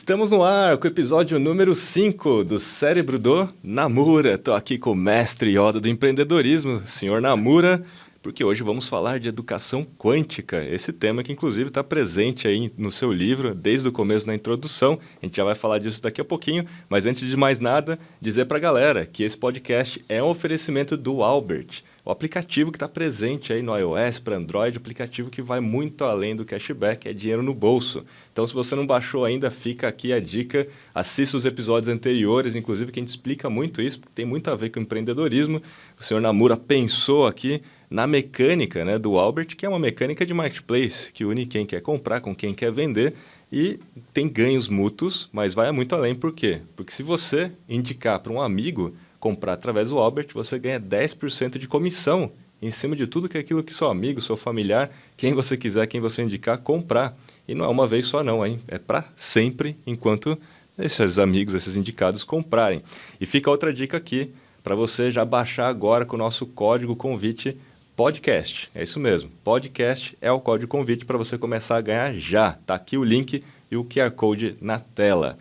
Estamos no ar com o episódio número 5 do Cérebro do Namura. Estou aqui com o mestre Yoda do empreendedorismo, senhor Namura, porque hoje vamos falar de educação quântica. Esse tema que inclusive está presente aí no seu livro, desde o começo na introdução. A gente já vai falar disso daqui a pouquinho, mas antes de mais nada, dizer para a galera que esse podcast é um oferecimento do Albert, o aplicativo que está presente aí no iOS, para Android, aplicativo que vai muito além do cashback, é dinheiro no bolso. Então, se você não baixou ainda, fica aqui a dica, assista os episódios anteriores, inclusive que a gente explica muito isso, porque tem muito a ver com empreendedorismo. O senhor Namura pensou aqui na mecânica, né, do Albert, que é uma mecânica de marketplace, que une quem quer comprar com quem quer vender e tem ganhos mútuos, mas vai muito além. Por quê? Porque se você indicar para um amigo comprar através do Albert, você ganha 10% de comissão em cima de tudo que é aquilo que seu amigo, seu familiar, quem você quiser, quem você indicar, comprar. E não é uma vez só não, hein? É para sempre, enquanto esses amigos, esses indicados comprarem. E fica outra dica aqui, para você já baixar agora com o nosso código convite podcast. É isso mesmo, podcast é o código convite para você começar a ganhar já. Tá aqui o link e o QR Code na tela.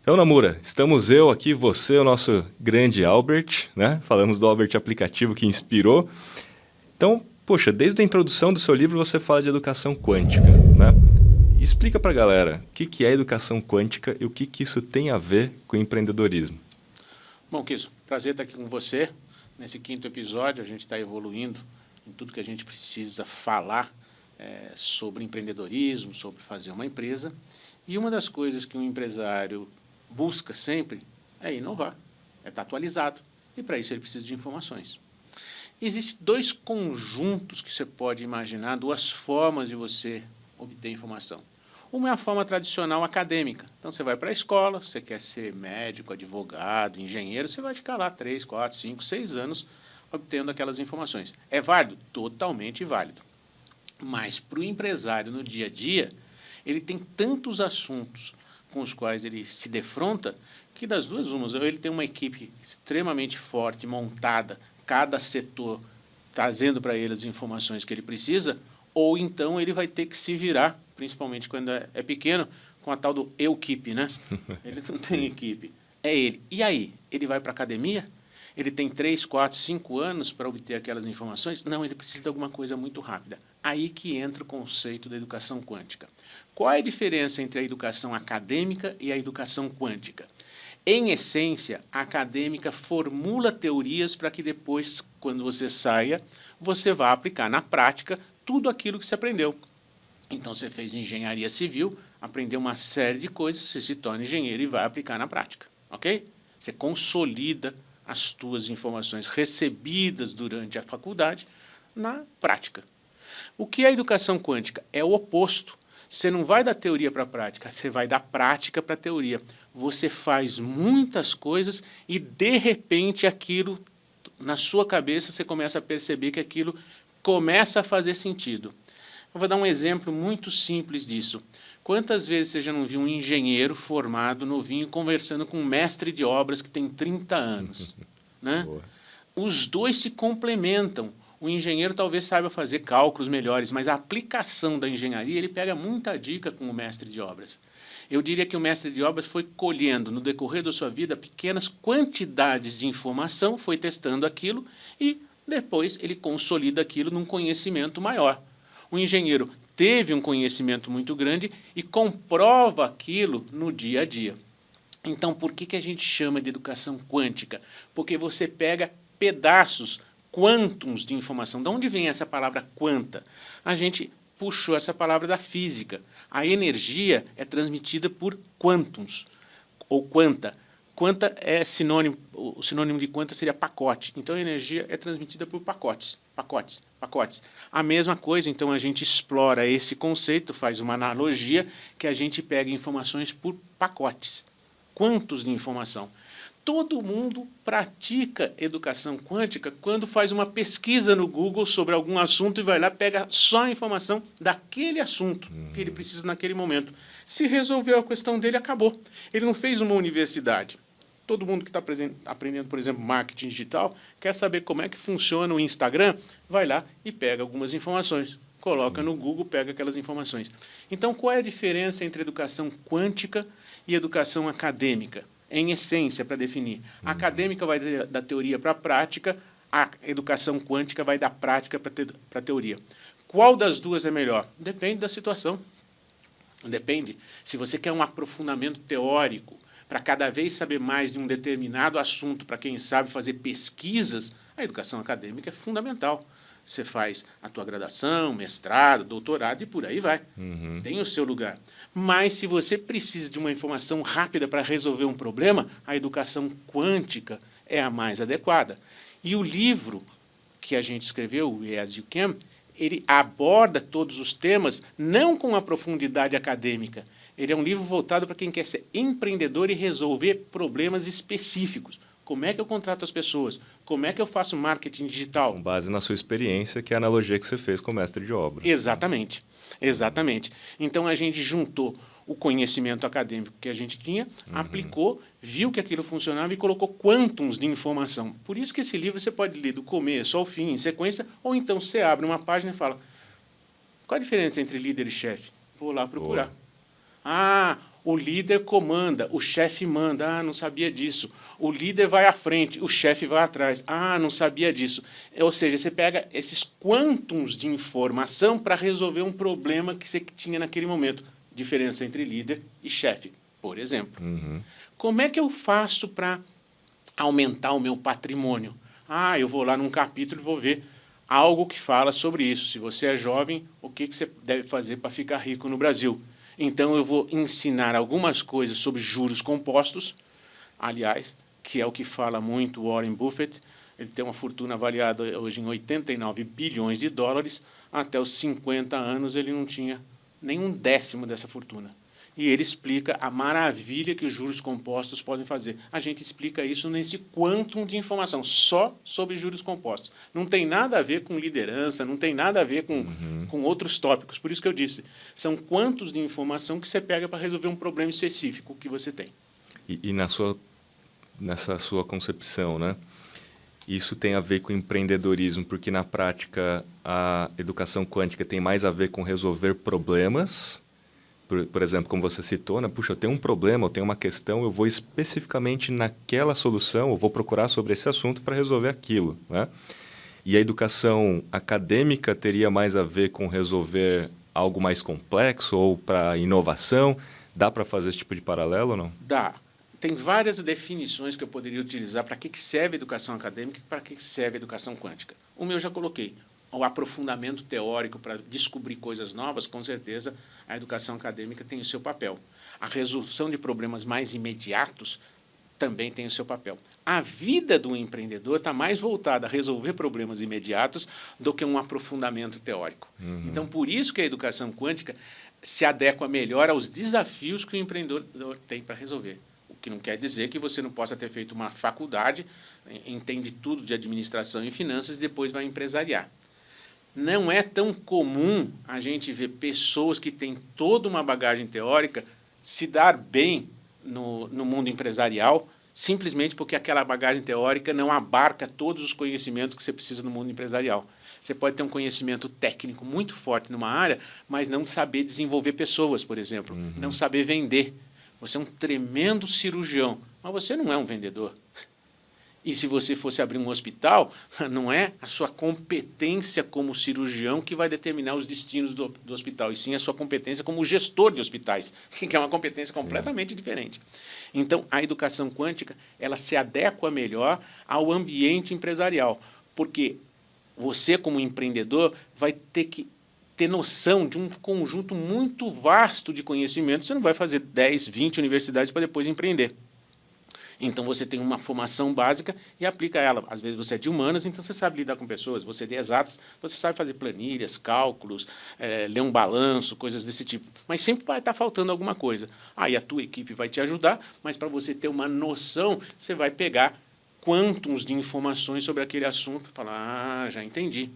Então, Namura, estamos eu aqui, você, o nosso grande Albert, né? Falamos do Albert aplicativo que inspirou. Então, poxa, desde a introdução do seu livro você fala de educação quântica, né? Explica para a galera o que é educação quântica e o que isso tem a ver com empreendedorismo. Bom, Kiso, prazer estar aqui com você. Nesse 5º episódio, a gente está evoluindo em tudo que a gente precisa falar sobre empreendedorismo, sobre fazer uma empresa. E uma das coisas que um empresário busca sempre é inovar, é estar atualizado. E para isso ele precisa de informações. Existem 2 conjuntos que você pode imaginar, 2 formas de você obter informação. Uma é a forma tradicional acadêmica. Então, você vai para a escola, você quer ser médico, advogado, engenheiro, você vai ficar lá 3, 4, 5, 6 anos obtendo aquelas informações. É válido? Totalmente válido. Mas para o empresário no dia a dia, ele tem tantos assuntos com os quais ele se defronta, que das duas umas, ou ele tem uma equipe extremamente forte, montada, cada setor trazendo para ele as informações que ele precisa, ou então ele vai ter que se virar, principalmente quando é pequeno, com a tal do eu-keep, né? Ele não tem equipe, é ele. E aí, ele vai para a academia? Ele tem 3, 4, 5 anos para obter aquelas informações? Não, ele precisa de alguma coisa muito rápida. Aí que entra o conceito da educação quântica. Qual é a diferença entre a educação acadêmica e a educação quântica? Em essência, a acadêmica formula teorias para que depois, quando você saia, você vá aplicar na prática tudo aquilo que você aprendeu. Então, você fez engenharia civil, aprendeu uma série de coisas, você se torna engenheiro e vai aplicar na prática, ok? Você consolida as tuas informações recebidas durante a faculdade na prática. O que é a educação quântica? É o oposto. Você não vai da teoria para a prática, você vai da prática para a teoria. Você faz muitas coisas e, de repente, aquilo, na sua cabeça, você começa a perceber que aquilo começa a fazer sentido. Eu vou dar um exemplo muito simples disso. Quantas vezes você já não viu um engenheiro formado, novinho, conversando com um mestre de obras que tem 30 anos? Né? Os 2 se complementam. O engenheiro talvez saiba fazer cálculos melhores, mas a aplicação da engenharia, ele pega muita dica com o mestre de obras. Eu diria que o mestre de obras foi colhendo, no decorrer da sua vida, pequenas quantidades de informação, foi testando aquilo e depois ele consolida aquilo num conhecimento maior. O engenheiro teve um conhecimento muito grande e comprova aquilo no dia a dia. Então, por que a gente chama de educação quântica? Porque você pega pedaços, quântums de informação. De onde vem essa palavra quanta? A gente puxou essa palavra da física. A energia é transmitida por quântums, ou quanta. Quanta é sinônimo, o sinônimo de quanta seria pacote. Então, a energia é transmitida por pacotes. A mesma coisa, então, a gente explora esse conceito, faz uma analogia, que a gente pega informações por pacotes. Quantos de informação? Todo mundo pratica educação quântica quando faz uma pesquisa no Google sobre algum assunto e vai lá, pega só a informação daquele assunto que ele precisa naquele momento. Se resolveu a questão dele, acabou. Ele não fez uma universidade. Todo mundo que está aprendendo, por exemplo, marketing digital, quer saber como é que funciona o Instagram, vai lá e pega algumas informações. coloca no Google, pega aquelas informações. Então, qual é a diferença entre educação quântica e educação acadêmica? Em essência, para definir. A acadêmica vai da teoria para a prática, a educação quântica vai da prática para a teoria. Qual das duas é melhor? Depende da situação. Depende. Se você quer um aprofundamento teórico para cada vez saber mais de um determinado assunto, para quem sabe fazer pesquisas, a educação acadêmica é fundamental. Você faz a tua graduação, mestrado, doutorado e por aí vai. Tem o seu lugar. Mas se você precisa de uma informação rápida para resolver um problema, a educação quântica é a mais adequada. E o livro que a gente escreveu, o Yes You Can, ele aborda todos os temas não com a profundidade acadêmica. Ele é um livro voltado para quem quer ser empreendedor e resolver problemas específicos. Como é que eu contrato as pessoas? Como é que eu faço marketing digital? Com base na sua experiência, que é a analogia que você fez com o mestre de obra. Exatamente, exatamente. Então, a gente juntou o conhecimento acadêmico que a gente tinha, aplicou, viu que aquilo funcionava e colocou quantums de informação. Por isso que esse livro você pode ler do começo ao fim, em sequência, ou então você abre uma página e fala, qual a diferença entre líder e chefe? Vou lá procurar. Boa. Ah, o líder comanda, o chefe manda. Ah, não sabia disso. O líder vai à frente, o chefe vai atrás. Ah, não sabia disso. Ou seja, você pega esses quantums de informação para resolver um problema que você tinha naquele momento. Diferença entre líder e chefe, por exemplo. Como é que eu faço para aumentar o meu patrimônio? Ah, eu vou lá num capítulo e vou ver algo que fala sobre isso. Se você é jovem, o que você deve fazer para ficar rico no Brasil? Então, eu vou ensinar algumas coisas sobre juros compostos, aliás, que é o que fala muito Warren Buffett. Ele tem uma fortuna avaliada hoje em 89 bilhões de dólares. Até os 50 anos, ele não tinha nem um décimo dessa fortuna. E ele explica a maravilha que os juros compostos podem fazer. A gente explica isso nesse quantum de informação, só sobre juros compostos. Não tem nada a ver com liderança, não tem nada a ver com outros tópicos. Por isso que eu disse, são quantos de informação que você pega para resolver um problema específico que você tem. E nessa sua concepção, né? Isso tem a ver com empreendedorismo, porque na prática a educação quântica tem mais a ver com resolver problemas. Por exemplo, como você citou, né? Puxa, eu tenho um problema, eu tenho uma questão, eu vou especificamente naquela solução, eu vou procurar sobre esse assunto para resolver aquilo, né? E a educação acadêmica teria mais a ver com resolver algo mais complexo ou para inovação? Dá para fazer esse tipo de paralelo ou não? Dá. Tem várias definições que eu poderia utilizar para que serve a educação acadêmica e para que serve a educação quântica. O meu eu já coloquei. O aprofundamento teórico para descobrir coisas novas, com certeza, a educação acadêmica tem o seu papel. A resolução de problemas mais imediatos também tem o seu papel. A vida do empreendedor está mais voltada a resolver problemas imediatos do que um aprofundamento teórico. Então, por isso que a educação quântica se adequa melhor aos desafios que o empreendedor tem para resolver. O que não quer dizer que você não possa ter feito uma faculdade, entende tudo de administração e finanças e depois vai empresariar. Não é tão comum a gente ver pessoas que têm toda uma bagagem teórica se dar bem no mundo empresarial, simplesmente porque aquela bagagem teórica não abarca todos os conhecimentos que você precisa no mundo empresarial. Você pode ter um conhecimento técnico muito forte numa área, mas não saber desenvolver pessoas, por exemplo, não saber vender. Você é um tremendo cirurgião, mas você não é um vendedor. E se você fosse abrir um hospital, não é a sua competência como cirurgião que vai determinar os destinos do hospital, e sim a sua competência como gestor de hospitais, que é uma competência completamente diferente. Então, a educação quântica, ela se adequa melhor ao ambiente empresarial, porque você, como empreendedor, vai ter que ter noção de um conjunto muito vasto de conhecimentos. Você não vai fazer 10, 20 universidades para depois empreender. Então, você tem uma formação básica e aplica ela. Às vezes, você é de humanas, então você sabe lidar com pessoas. Você é de exatas, você sabe fazer planilhas, cálculos, ler um balanço, coisas desse tipo. Mas sempre vai estar faltando alguma coisa. Aí a tua equipe vai te ajudar, mas para você ter uma noção, você vai pegar quantums de informações sobre aquele assunto e falar, já entendi.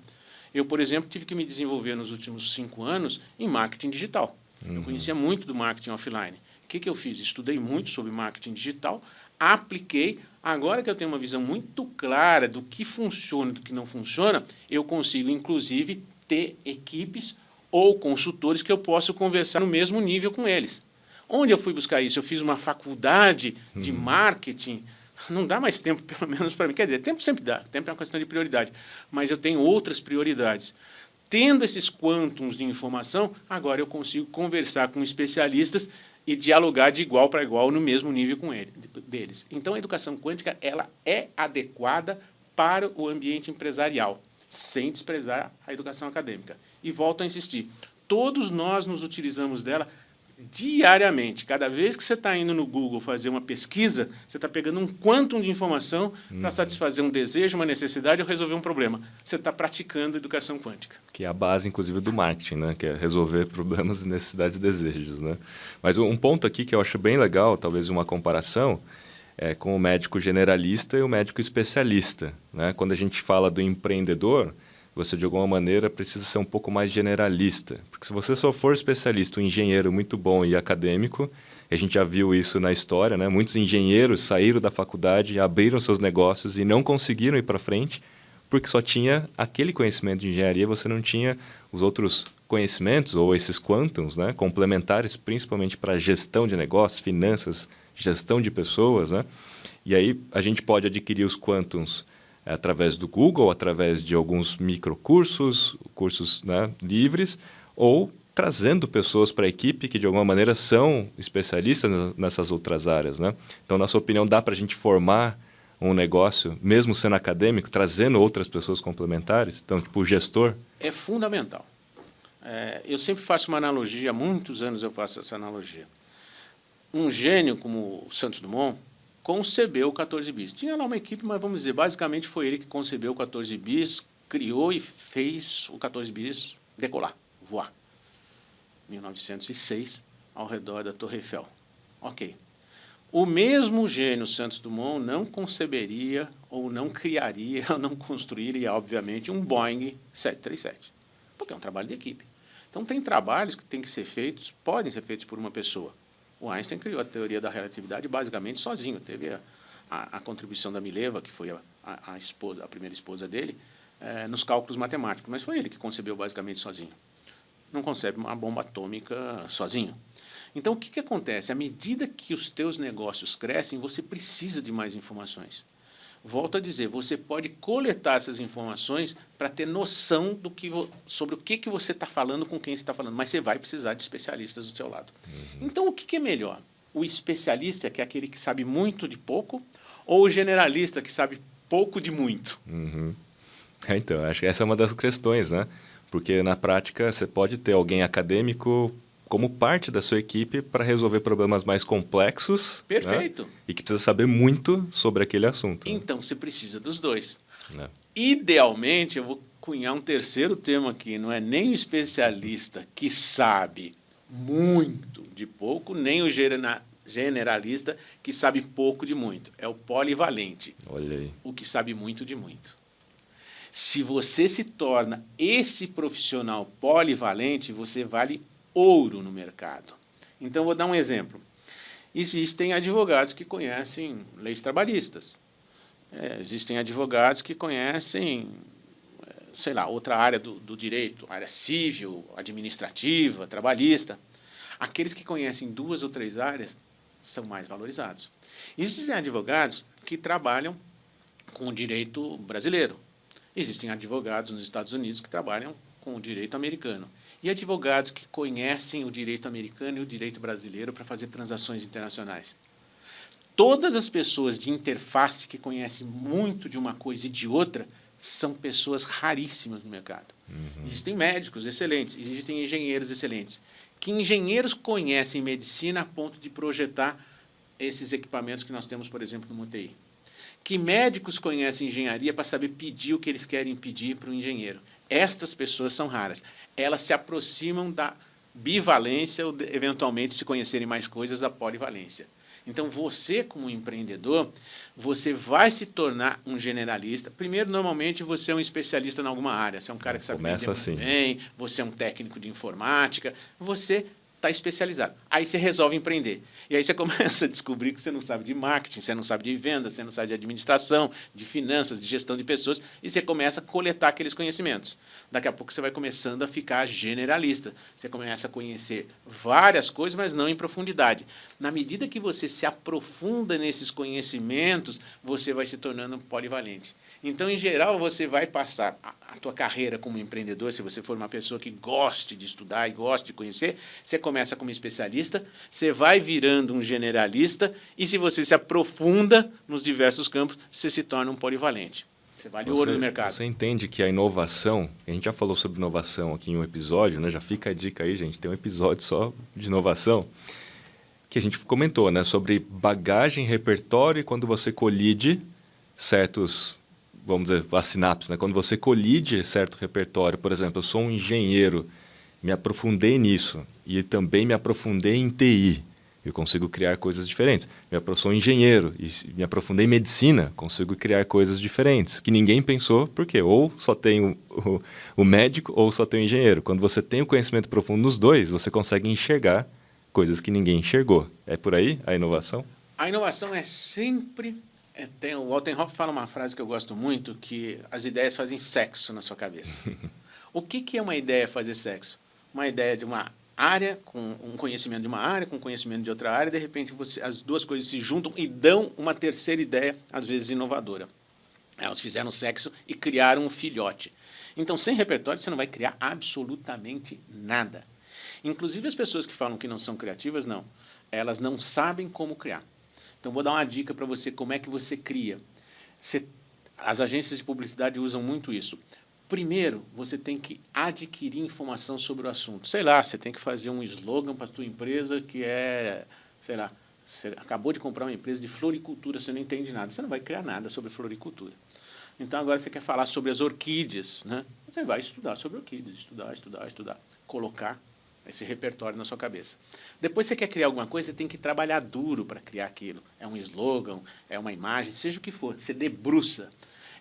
Eu, por exemplo, tive que me desenvolver nos últimos 5 anos em marketing digital. Eu conhecia muito do marketing offline. O que eu fiz? Estudei muito sobre marketing digital, apliquei. Agora que eu tenho uma visão muito clara do que funciona e do que não funciona, eu consigo, inclusive, ter equipes ou consultores que eu possa conversar no mesmo nível com eles. Onde eu fui buscar isso? Eu fiz uma faculdade de marketing. Não dá mais tempo, pelo menos para mim. Quer dizer, tempo sempre dá. Tempo é uma questão de prioridade. Mas eu tenho outras prioridades. Tendo esses quantums de informação, agora eu consigo conversar com especialistas e dialogar de igual para igual no mesmo nível com deles. Então, a educação quântica ela é adequada para o ambiente empresarial, sem desprezar a educação acadêmica. E volto a insistir, todos nós nos utilizamos dela diariamente. Cada vez que você está indo no Google fazer uma pesquisa, você está pegando um quantum de informação para satisfazer um desejo, uma necessidade ou resolver um problema. Você está praticando educação quântica. Que é a base, inclusive, do marketing, né? Que é resolver problemas, necessidades e desejos, né? Mas um ponto aqui que eu acho bem legal, talvez uma comparação, é com o médico generalista e o médico especialista, né? Quando a gente fala do empreendedor, você, de alguma maneira, precisa ser um pouco mais generalista. Porque se você só for especialista, um engenheiro muito bom e acadêmico, a gente já viu isso na história, né? Muitos engenheiros saíram da faculdade, abriram seus negócios e não conseguiram ir para frente, porque só tinha aquele conhecimento de engenharia, você não tinha os outros conhecimentos, ou esses quantums, né? Complementares, principalmente para gestão de negócios, finanças, gestão de pessoas, né? E aí a gente pode adquirir os quantums através do Google, através de alguns microcursos, cursos, né, livres, ou trazendo pessoas para a equipe que, de alguma maneira, são especialistas nessas outras áreas, né? Então, na sua opinião, dá para a gente formar um negócio, mesmo sendo acadêmico, trazendo outras pessoas complementares? Então, tipo, o gestor? É fundamental. Eu sempre faço uma analogia, há muitos anos eu faço essa analogia. Um gênio como o Santos Dumont concebeu o 14 bis. Tinha lá uma equipe, mas vamos dizer, basicamente foi ele que concebeu o 14 bis, criou e fez o 14 bis decolar, voar. 1906, ao redor da Torre Eiffel. Ok. O mesmo gênio Santos Dumont não conceberia, ou não criaria, ou não construiria, obviamente, um Boeing 737. Porque é um trabalho de equipe. Então, tem trabalhos que têm que ser feitos, podem ser feitos por uma pessoa. O Einstein criou a teoria da relatividade basicamente sozinho. Teve a contribuição da Mileva, que foi a primeira esposa dele, nos cálculos matemáticos, mas foi ele que concebeu basicamente sozinho. Não concebe uma bomba atômica sozinho. Então, o que acontece? À medida que os teus negócios crescem, você precisa de mais informações. Volto a dizer, você pode coletar essas informações para ter noção sobre o que você está falando com quem você está falando, mas você vai precisar de especialistas do seu lado. Então, o que é melhor? O especialista, que é aquele que sabe muito de pouco, ou o generalista, que sabe pouco de muito? Então, acho que essa é uma das questões, né? Porque, na prática, você pode ter alguém acadêmico como parte da sua equipe para resolver problemas mais complexos. Perfeito. Né? E que precisa saber muito sobre aquele assunto. Então, você precisa dos dois. Né? Idealmente, eu vou cunhar um terceiro termo aqui, não é nem o especialista que sabe muito de pouco, nem o generalista que sabe pouco de muito. É o polivalente. Olha aí. O que sabe muito de muito. Se você se torna esse profissional polivalente, você vale ouro no mercado. Então, vou dar um exemplo. Existem advogados que conhecem leis trabalhistas. Existem advogados que conhecem, sei lá, outra área do direito, área civil, administrativa, trabalhista. Aqueles que conhecem 2 ou 3 áreas são mais valorizados. Existem advogados que trabalham com o direito brasileiro. Existem advogados nos Estados Unidos que trabalham com o direito americano. E advogados que conhecem o direito americano e o direito brasileiro para fazer transações internacionais. Todas as pessoas de interface que conhecem muito de uma coisa e de outra são pessoas raríssimas no mercado. Existem médicos excelentes, existem engenheiros excelentes. Que engenheiros conhecem medicina a ponto de projetar esses equipamentos que nós temos, por exemplo, no UTI? Que médicos conhecem engenharia para saber pedir o que eles querem pedir para o engenheiro? Estas pessoas são raras. Elas se aproximam da bivalência ou, eventualmente, se conhecerem mais coisas, da polivalência. Então, você, como empreendedor, você vai se tornar um generalista. Primeiro, normalmente, você é um especialista em alguma área. Você é um cara que sabe vender muito bem, você é um técnico de informática. Você está especializado. Aí você resolve empreender. E aí você começa a descobrir que você não sabe de marketing, você não sabe de venda, você não sabe de administração, de finanças, de gestão de pessoas, e você começa a coletar aqueles conhecimentos. Daqui a pouco você vai começando a ficar generalista. Você começa a conhecer várias coisas, mas não em profundidade. Na medida que você se aprofunda nesses conhecimentos, você vai se tornando polivalente. Então, em geral, você vai passar a tua carreira como empreendedor, se você for uma pessoa que goste de estudar e goste de conhecer, você começa como especialista, você vai virando um generalista, e se você se aprofunda nos diversos campos, você se torna um polivalente. Você vale ouro no mercado. Você entende que a inovação, a gente já falou sobre inovação aqui em um episódio, né? Já fica a dica aí, gente, tem um episódio só de inovação, que a gente comentou, né? Sobre bagagem, repertório, e quando você colide certos, vamos dizer, as sinapses, né? Quando você colide certo repertório, por exemplo, eu sou um engenheiro, me aprofundei nisso e também me aprofundei em TI, eu consigo criar coisas diferentes. Sou um engenheiro e me aprofundei em medicina, consigo criar coisas diferentes, que ninguém pensou, porque ou só tem o médico ou só tem o engenheiro. Quando você tem o conhecimento profundo nos dois, você consegue enxergar coisas que ninguém enxergou. É por aí a inovação? A inovação é sempre... o Walter Hoff fala uma frase que eu gosto muito, que as ideias fazem sexo na sua cabeça. O que é uma ideia fazer sexo? Uma ideia de uma área, com um conhecimento de uma área, com um conhecimento de outra área, de repente as duas coisas se juntam e dão uma terceira ideia, às vezes inovadora. Elas fizeram sexo e criaram um filhote. Então, sem repertório, você não vai criar absolutamente nada. Inclusive, as pessoas que falam que não são criativas, não. Elas não sabem como criar. Então, vou dar uma dica para você, como é que você cria. As agências de publicidade usam muito isso. Primeiro, você tem que adquirir informação sobre o assunto. Sei lá, você tem que fazer um slogan para a tua empresa que é, sei lá, você acabou de comprar uma empresa de floricultura, você não entende nada. Você não vai criar nada sobre floricultura. Então, agora você quer falar sobre as orquídeas, né? Você vai estudar sobre orquídeas, estudar. Colocar esse repertório na sua cabeça. Depois você quer criar alguma coisa, você tem que trabalhar duro para criar aquilo. É um slogan, é uma imagem, seja o que for. Você debruça.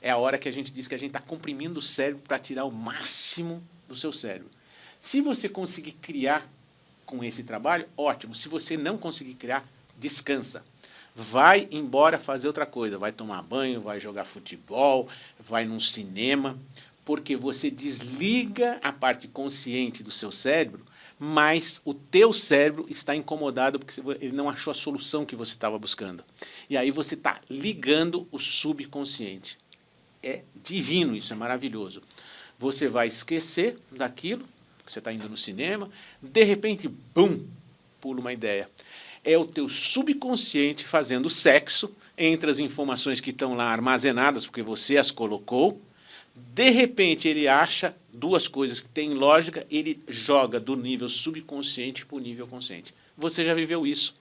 É a hora que a gente diz que a gente está comprimindo o cérebro para tirar o máximo do seu cérebro. Se você conseguir criar com esse trabalho, ótimo. Se você não conseguir criar, descansa. Vai embora fazer outra coisa. Vai tomar banho, vai jogar futebol, vai num cinema, porque você desliga a parte consciente do seu cérebro, mas o teu cérebro está incomodado porque ele não achou a solução que você estava buscando. E aí você está ligando o subconsciente. É divino, isso é maravilhoso. Você vai esquecer daquilo, que você está indo no cinema, de repente, bum, pula uma ideia. É o teu subconsciente fazendo sexo entre as informações que estão lá armazenadas, porque você as colocou. De repente, ele acha duas coisas que têm lógica, ele joga do nível subconsciente para o nível consciente. Você já viveu isso.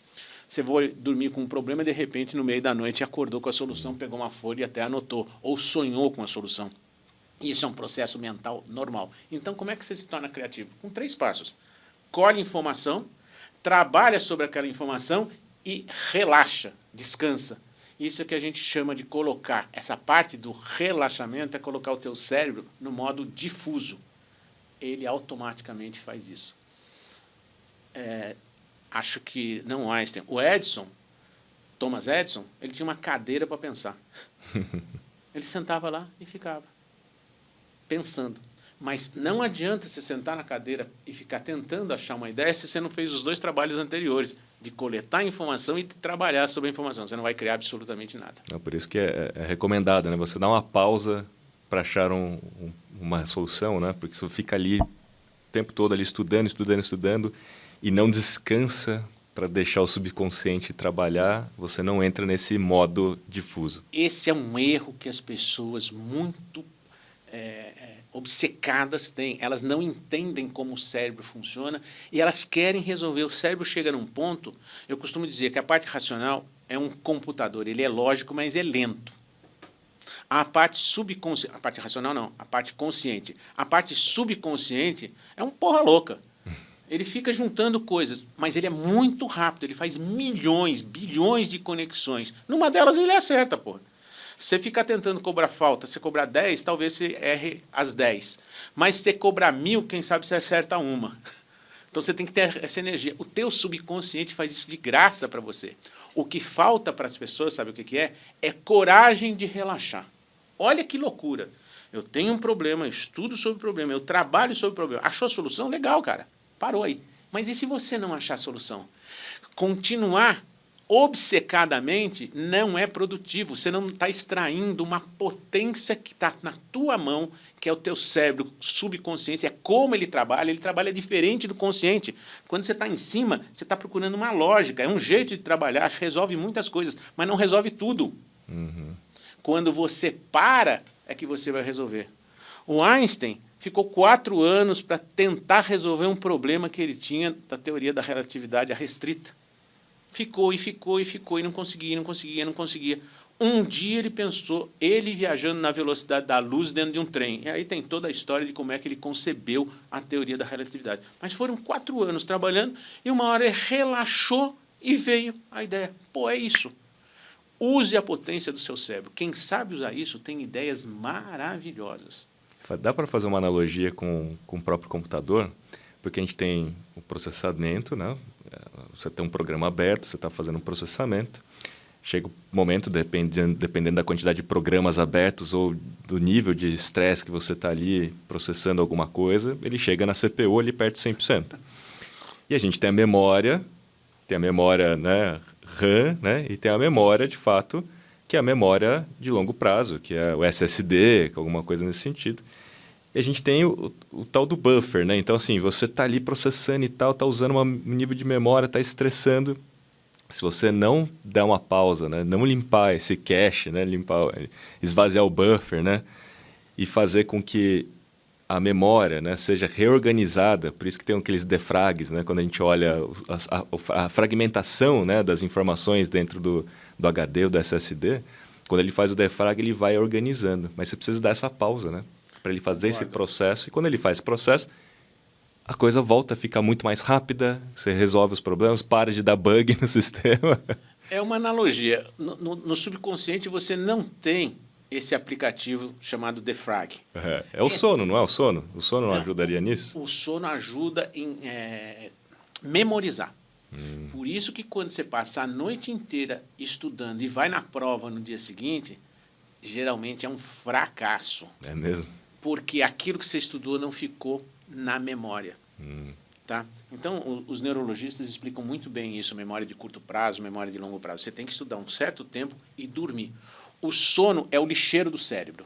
Você vai dormir com um problema e, de repente, no meio da noite, acordou com a solução, pegou uma folha e até anotou, ou sonhou com a solução. Isso é um processo mental normal. Então, como é que você se torna criativo? Com 3 passos. Colhe informação, trabalha sobre aquela informação e relaxa, descansa. Isso é que a gente chama de colocar, essa parte do relaxamento é colocar o teu cérebro no modo difuso. Ele automaticamente faz isso. Acho que não Einstein, o Edison, Thomas Edison, ele tinha uma cadeira para pensar. Ele sentava lá e ficava pensando. Mas não adianta você sentar na cadeira e ficar tentando achar uma ideia se você não fez os 2 trabalhos anteriores, de coletar informação e de trabalhar sobre a informação. Você não vai criar absolutamente nada. Por isso que é recomendado, né? Você dá uma pausa para achar uma solução, né? Porque você fica ali o tempo todo ali estudando, e não descansa para deixar o subconsciente trabalhar, você não entra nesse modo difuso. Esse é um erro que as pessoas muito obcecadas têm. Elas não entendem como o cérebro funciona e elas querem resolver. O cérebro chega num ponto, eu costumo dizer que a parte racional é um computador, ele é lógico, mas é lento. A parte subconsciente, a parte racional não, a parte consciente. A parte subconsciente é um porra louca. Ele fica juntando coisas, mas ele é muito rápido, ele faz milhões, bilhões de conexões. Numa delas ele acerta, pô. Você ficar tentando cobrar falta, você cobrar 10, talvez você erre as 10. Mas se você cobrar 1000, quem sabe você acerta uma. Então você tem que ter essa energia. O teu subconsciente faz isso de graça para você. O que falta para as pessoas, sabe o que é? É coragem de relaxar. Olha que loucura. Eu tenho um problema, eu estudo sobre o problema, eu trabalho sobre o problema. Achou a solução? Legal, cara. Parou aí. Mas e se você não achar a solução? Continuar obcecadamente não é produtivo. Você não está extraindo uma potência que está na tua mão, que é o teu cérebro, subconsciência, é como ele trabalha diferente do consciente. Quando você está em cima, você está procurando uma lógica, é um jeito de trabalhar, resolve muitas coisas, mas não resolve tudo. Quando você para, é que você vai resolver. O Einstein ficou 4 anos para tentar resolver um problema que ele tinha da teoria da relatividade restrita. Ficou e não conseguia. Um dia ele pensou, ele viajando na velocidade da luz dentro de um trem. E aí tem toda a história de como é que ele concebeu a teoria da relatividade. Mas foram 4 anos trabalhando e uma hora ele relaxou e veio a ideia. Pô, é isso. Use a potência do seu cérebro. Quem sabe usar isso tem ideias maravilhosas. Dá para fazer uma analogia com o próprio computador? Porque a gente tem o processamento, né? Você tem um programa aberto, você está fazendo um processamento. Chega o momento, dependendo da quantidade de programas abertos ou do nível de estresse que você está ali processando alguma coisa, ele chega na CPU ali perto de 100%. E a gente tem a memória, né, RAM, né, e tem a memória, de fato, que é a memória de longo prazo, que é o SSD, alguma coisa nesse sentido. E a gente tem o tal do buffer, né? Então, assim, você está ali processando e tal, está usando um nível de memória, está estressando. Se você não der uma pausa, né? Não limpar esse cache, né? Esvaziar o buffer, né? E fazer com que a memória, né, seja reorganizada, por isso que tem aqueles defrags, né? Quando a gente olha a fragmentação, né, das informações dentro do HD ou do SSD, quando ele faz o defrag, ele vai organizando. Mas você precisa dar essa pausa, né? Para ele fazer esse processo. E quando ele faz esse processo, a coisa volta a ficar muito mais rápida, você resolve os problemas, para de dar bug no sistema. É uma analogia. No subconsciente você não tem esse aplicativo chamado defrag. É o sono, não é o sono? O sono não ajudaria nisso? O sono ajuda em memorizar. Por isso que quando você passa a noite inteira estudando e vai na prova no dia seguinte, geralmente é um fracasso. É mesmo? Porque aquilo que você estudou não ficou na memória. Tá? Então, os neurologistas explicam muito bem isso, memória de curto prazo, memória de longo prazo. Você tem que estudar um certo tempo e dormir. O sono é o lixeiro do cérebro.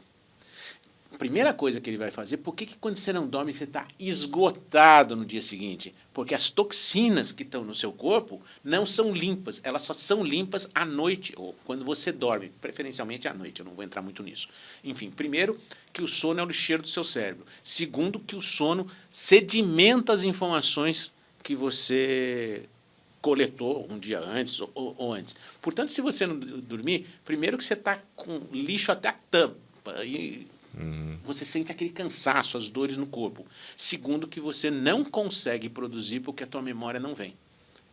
Primeira coisa que ele vai fazer, por que quando você não dorme você está esgotado no dia seguinte? Porque as toxinas que estão no seu corpo não são limpas, elas só são limpas à noite, ou quando você dorme, preferencialmente à noite, eu não vou entrar muito nisso. Enfim, primeiro, que o sono é o lixeiro do seu cérebro. Segundo, que o sono sedimenta as informações que você coletou um dia antes ou antes. Portanto, se você não dormir, primeiro que você está com lixo até a tampa, e você sente aquele cansaço, as dores no corpo. Segundo, que você não consegue produzir porque a tua memória não vem.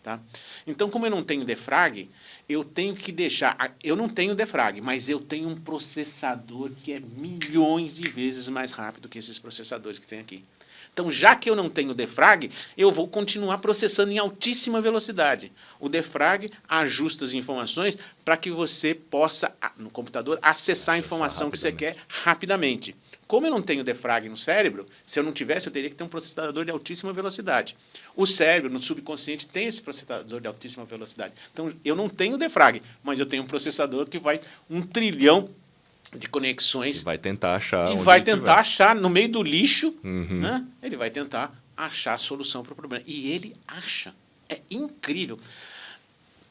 Tá? Então, como eu não tenho defrag, eu tenho que deixar... Eu não tenho defrag, mas eu tenho um processador que é milhões de vezes mais rápido que esses processadores que tem aqui. Então, já que eu não tenho defrag, eu vou continuar processando em altíssima velocidade. O defrag ajusta as informações para que você possa, no computador, acessar a informação que você quer rapidamente. Como eu não tenho defrag no cérebro, se eu não tivesse, eu teria que ter um processador de altíssima velocidade. O cérebro, no subconsciente, tem esse processador de altíssima velocidade. Então, eu não tenho defrag, mas eu tenho um processador que vai 1 trilhão de conexões. E vai tentar achar. E vai tentar achar no meio do lixo, né? Ele vai tentar achar a solução para o problema. E ele acha. É incrível.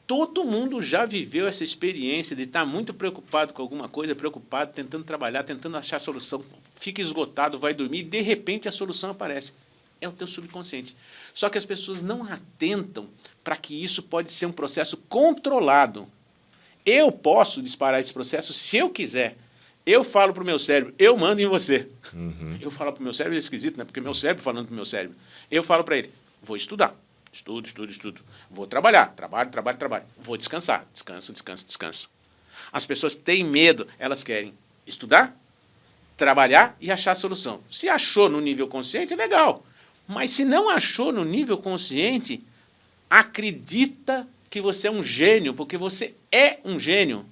Todo mundo já viveu essa experiência de estar muito preocupado com alguma coisa, preocupado, tentando trabalhar, tentando achar a solução, fica esgotado, vai dormir, e de repente a solução aparece. É o teu subconsciente. Só que as pessoas não atentam para que isso pode ser um processo controlado. Eu posso disparar esse processo se eu quiser. Eu falo para o meu cérebro, eu mando em você. Eu falo para o meu cérebro, é esquisito, né? Porque meu cérebro falando para o meu cérebro. Eu falo para ele, vou estudar. Estudo. Vou trabalhar. Trabalho. Vou descansar. Descanso. As pessoas têm medo, elas querem estudar, trabalhar e achar a solução. Se achou no nível consciente, é legal. Mas se não achou no nível consciente, acredita que você é um gênio, porque você é um gênio.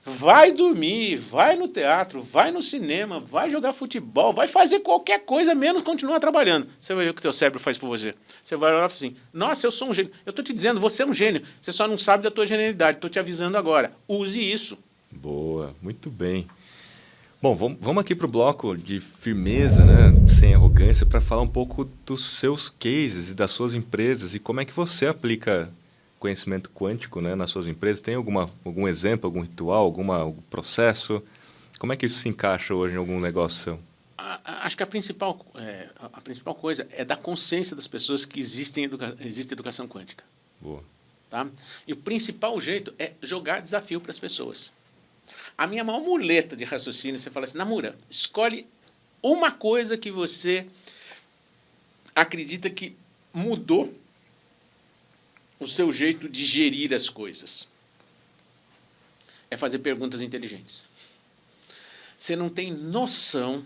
Vai dormir, vai no teatro, vai no cinema, vai jogar futebol, vai fazer qualquer coisa, menos continuar trabalhando. Você vai ver o que o teu cérebro faz por você. Você vai olhar e falar assim, nossa, eu sou um gênio. Eu estou te dizendo, você é um gênio. Você só não sabe da tua genialidade. Estou te avisando agora. Use isso. Boa, muito bem. Bom, vamos aqui para o bloco de firmeza, né? Sem arrogância, para falar um pouco dos seus cases e das suas empresas e como é que você aplica conhecimento quântico, né, nas suas empresas. Tem algum exemplo, algum ritual, algum processo? Como é que isso se encaixa hoje em algum negócio seu? Acho que a principal coisa é dar consciência das pessoas que existe educação quântica. Boa. Tá? E o principal jeito é jogar desafio para as pessoas. A minha maior muleta de raciocínio, você fala assim, Namura, escolhe uma coisa que você acredita que mudou o seu jeito de gerir as coisas. É fazer perguntas inteligentes. Você não tem noção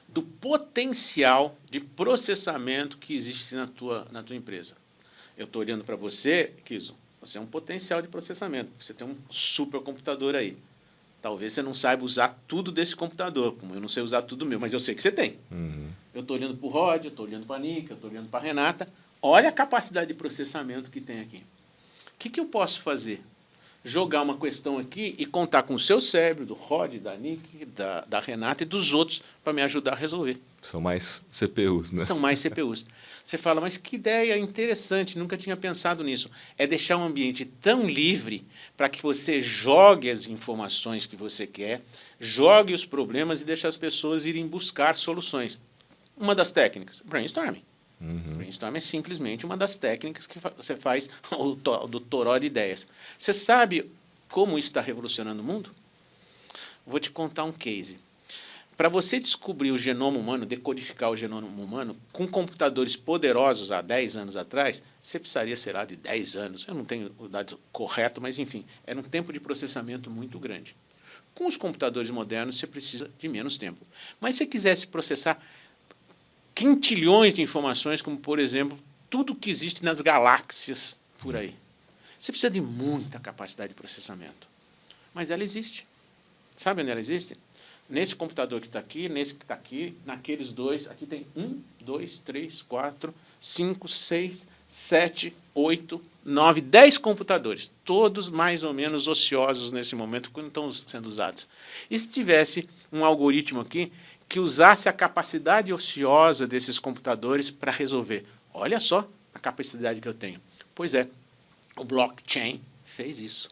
do potencial de processamento que existe na tua empresa. Eu estou olhando para você, Kiso, você é um potencial de processamento, porque você tem um supercomputador aí. Talvez você não saiba usar tudo desse computador, como eu não sei usar tudo meu, mas eu sei que você tem. Uhum. Eu estou olhando para o Rod, eu estou olhando para a Nica, eu estou olhando para a Renata. Olha a capacidade de processamento que tem aqui. O que eu posso fazer? Jogar uma questão aqui e contar com o seu cérebro, do Rod, da Nick, da Renata e dos outros para me ajudar a resolver. São mais CPUs, né? São mais CPUs. Você fala, mas que ideia interessante, nunca tinha pensado nisso. É deixar um ambiente tão livre para que você jogue as informações que você quer, jogue os problemas e deixe as pessoas irem buscar soluções. Uma das técnicas, brainstorming. Uhum. Brainstorming é simplesmente uma das técnicas que você faz do toró de ideias. Você sabe como isso está revolucionando o mundo? Vou te contar um case. Para você descobrir o genoma humano, decodificar o genoma humano, com computadores poderosos há 10 anos atrás, você precisaria, sei lá, de 10 anos. Eu não tenho o dado correto, mas, enfim, era um tempo de processamento muito grande. Com os computadores modernos, você precisa de menos tempo. Mas se você quisesse processar quintilhões de informações, como, por exemplo, tudo que existe nas galáxias por aí, você precisa de muita capacidade de processamento. Mas ela existe. Sabe onde ela existe? Nesse computador que está aqui, nesse que está aqui, naqueles dois. Aqui tem 1, 2, 3, 4, 5, 6, 7, 8, 9, 10 computadores. Todos mais ou menos ociosos nesse momento, porque não estão sendo usados. E se tivesse um algoritmo aqui que usasse a capacidade ociosa desses computadores para resolver? Olha só a capacidade que eu tenho. Pois é, o blockchain fez isso.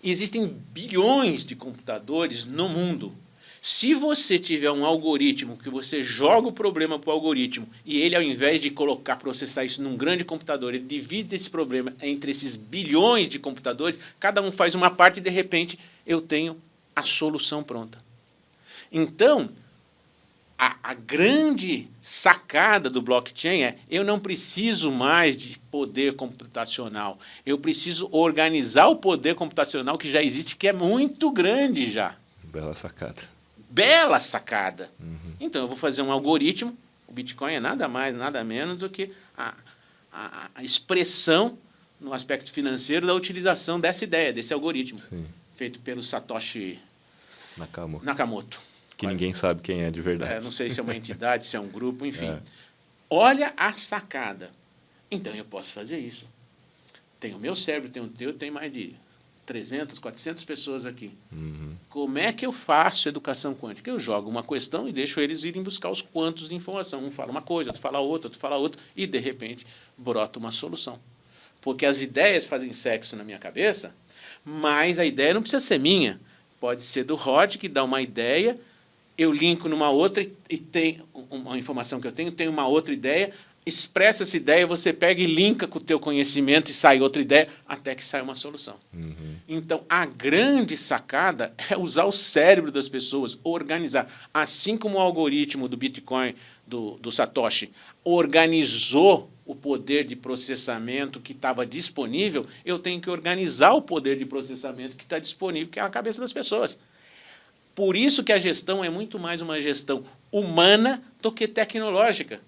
Existem bilhões de computadores no mundo. Se você tiver um algoritmo que você joga o problema para o algoritmo e ele, ao invés de processar isso num grande computador, ele divide esse problema entre esses bilhões de computadores, cada um faz uma parte e, de repente, eu tenho a solução pronta. Então, a grande sacada do blockchain é: eu não preciso mais de poder computacional, eu preciso organizar o poder computacional que já existe, que é muito grande já. Bela sacada. Bela sacada. Uhum. Então, eu vou fazer um algoritmo. O Bitcoin é nada mais, nada menos do que a expressão, no aspecto financeiro, da utilização dessa ideia, desse algoritmo. Sim. Feito pelo Satoshi Nakamoto. Que ninguém sabe quem é de verdade. Não sei se é uma entidade, se é um grupo, enfim. É. Olha a sacada. Então, eu posso fazer isso. Tem o meu cérebro, tem o teu, tem mais de 300, 400 pessoas aqui. Uhum. Como é que eu faço educação quântica? Eu jogo uma questão e deixo eles irem buscar os quantos de informação. Um fala uma coisa, outro fala outra, outro fala outra, e, de repente, brota uma solução. Porque as ideias fazem sexo na minha cabeça, mas a ideia não precisa ser minha. Pode ser do Rod, que dá uma ideia, eu linko numa outra e tem uma informação que eu tenho, tem uma outra ideia, expressa essa ideia, você pega e linka com o teu conhecimento e sai outra ideia, até que sai uma solução. Uhum. Então, a grande sacada é usar o cérebro das pessoas, organizar. Assim como o algoritmo do Bitcoin, do Satoshi, organizou o poder de processamento que estava disponível, eu tenho que organizar o poder de processamento que está disponível, que é a cabeça das pessoas. Por isso que a gestão é muito mais uma gestão humana do que tecnológica.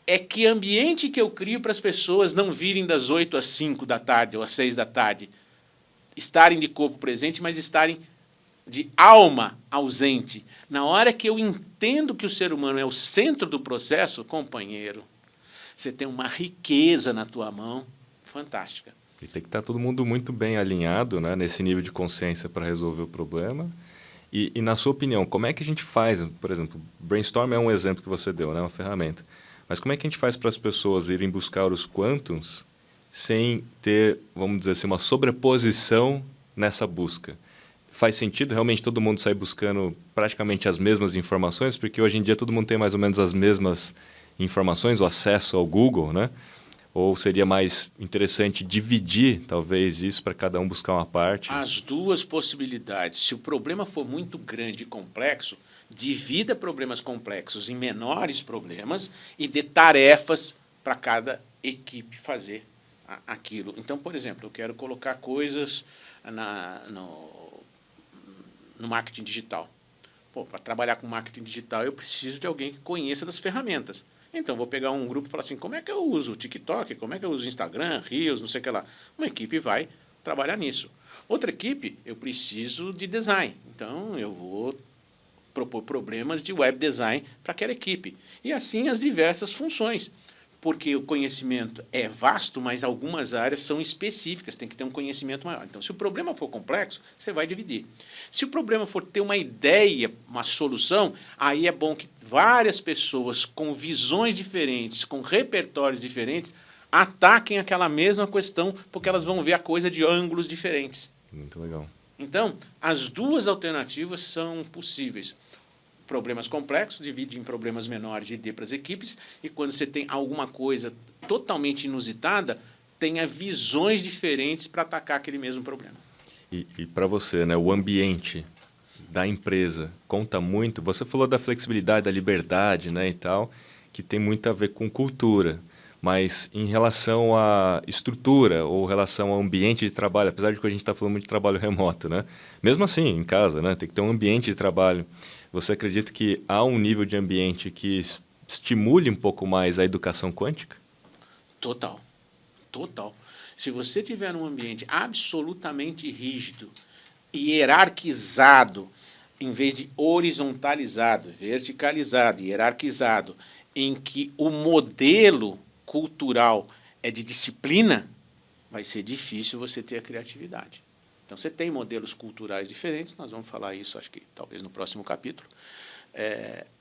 é que ambiente que eu crio para as pessoas não virem das 8 às 5 da tarde ou às 6 da tarde, estarem de corpo presente, mas estarem de alma ausente. Na hora que eu entendo que o ser humano é o centro do processo, companheiro, você tem uma riqueza na tua mão fantástica. E tem que estar todo mundo muito bem alinhado, né, nesse nível de consciência para resolver o problema. E, na sua opinião, como é que a gente faz? Por exemplo, brainstorm é um exemplo que você deu, né, uma ferramenta. Mas como é que a gente faz para as pessoas irem buscar os quantums sem ter, vamos dizer assim, uma sobreposição nessa busca? Faz sentido realmente todo mundo sair buscando praticamente as mesmas informações? Porque hoje em dia todo mundo tem mais ou menos as mesmas informações, o acesso ao Google, né? Ou seria mais interessante dividir, talvez, isso para cada um buscar uma parte? As duas possibilidades. Se o problema for muito grande e complexo, divida problemas complexos em menores problemas e dê tarefas para cada equipe fazer aquilo. Então, por exemplo, eu quero colocar coisas no marketing digital. Para trabalhar com marketing digital, eu preciso de alguém que conheça das ferramentas. Então, vou pegar um grupo e falar assim, como é que eu uso o TikTok, como é que eu uso o Instagram, Reels, não sei o que lá. Uma equipe vai trabalhar nisso. Outra equipe, eu preciso de design. Então, eu vou propor problemas de web design para aquela equipe. E assim as diversas funções. Porque o conhecimento é vasto, mas algumas áreas são específicas, tem que ter um conhecimento maior. Então, se o problema for complexo, você vai dividir. Se o problema for ter uma ideia, uma solução, aí é bom que várias pessoas com visões diferentes, com repertórios diferentes, ataquem aquela mesma questão, porque elas vão ver a coisa de ângulos diferentes. Muito legal. Então, as duas alternativas são possíveis. Problemas complexos, divide em problemas menores e dê para as equipes, e quando você tem alguma coisa totalmente inusitada, tenha visões diferentes para atacar aquele mesmo problema. E para você, né, o ambiente da empresa conta muito? Você falou da flexibilidade, da liberdade, né, e tal, que tem muito a ver com cultura. Mas em relação à estrutura ou relação ao ambiente de trabalho, apesar de que a gente está falando muito de trabalho remoto, né? Mesmo assim, em casa, né? Tem que ter um ambiente de trabalho. Você acredita que há um nível de ambiente que estimule um pouco mais a educação quântica? Total. Total. Se você tiver um ambiente absolutamente rígido e hierarquizado, em vez de horizontalizado, verticalizado, hierarquizado, em que o modelo cultural é de disciplina, vai ser difícil você ter a criatividade. Então, você tem modelos culturais diferentes, nós vamos falar isso, acho que talvez no próximo capítulo.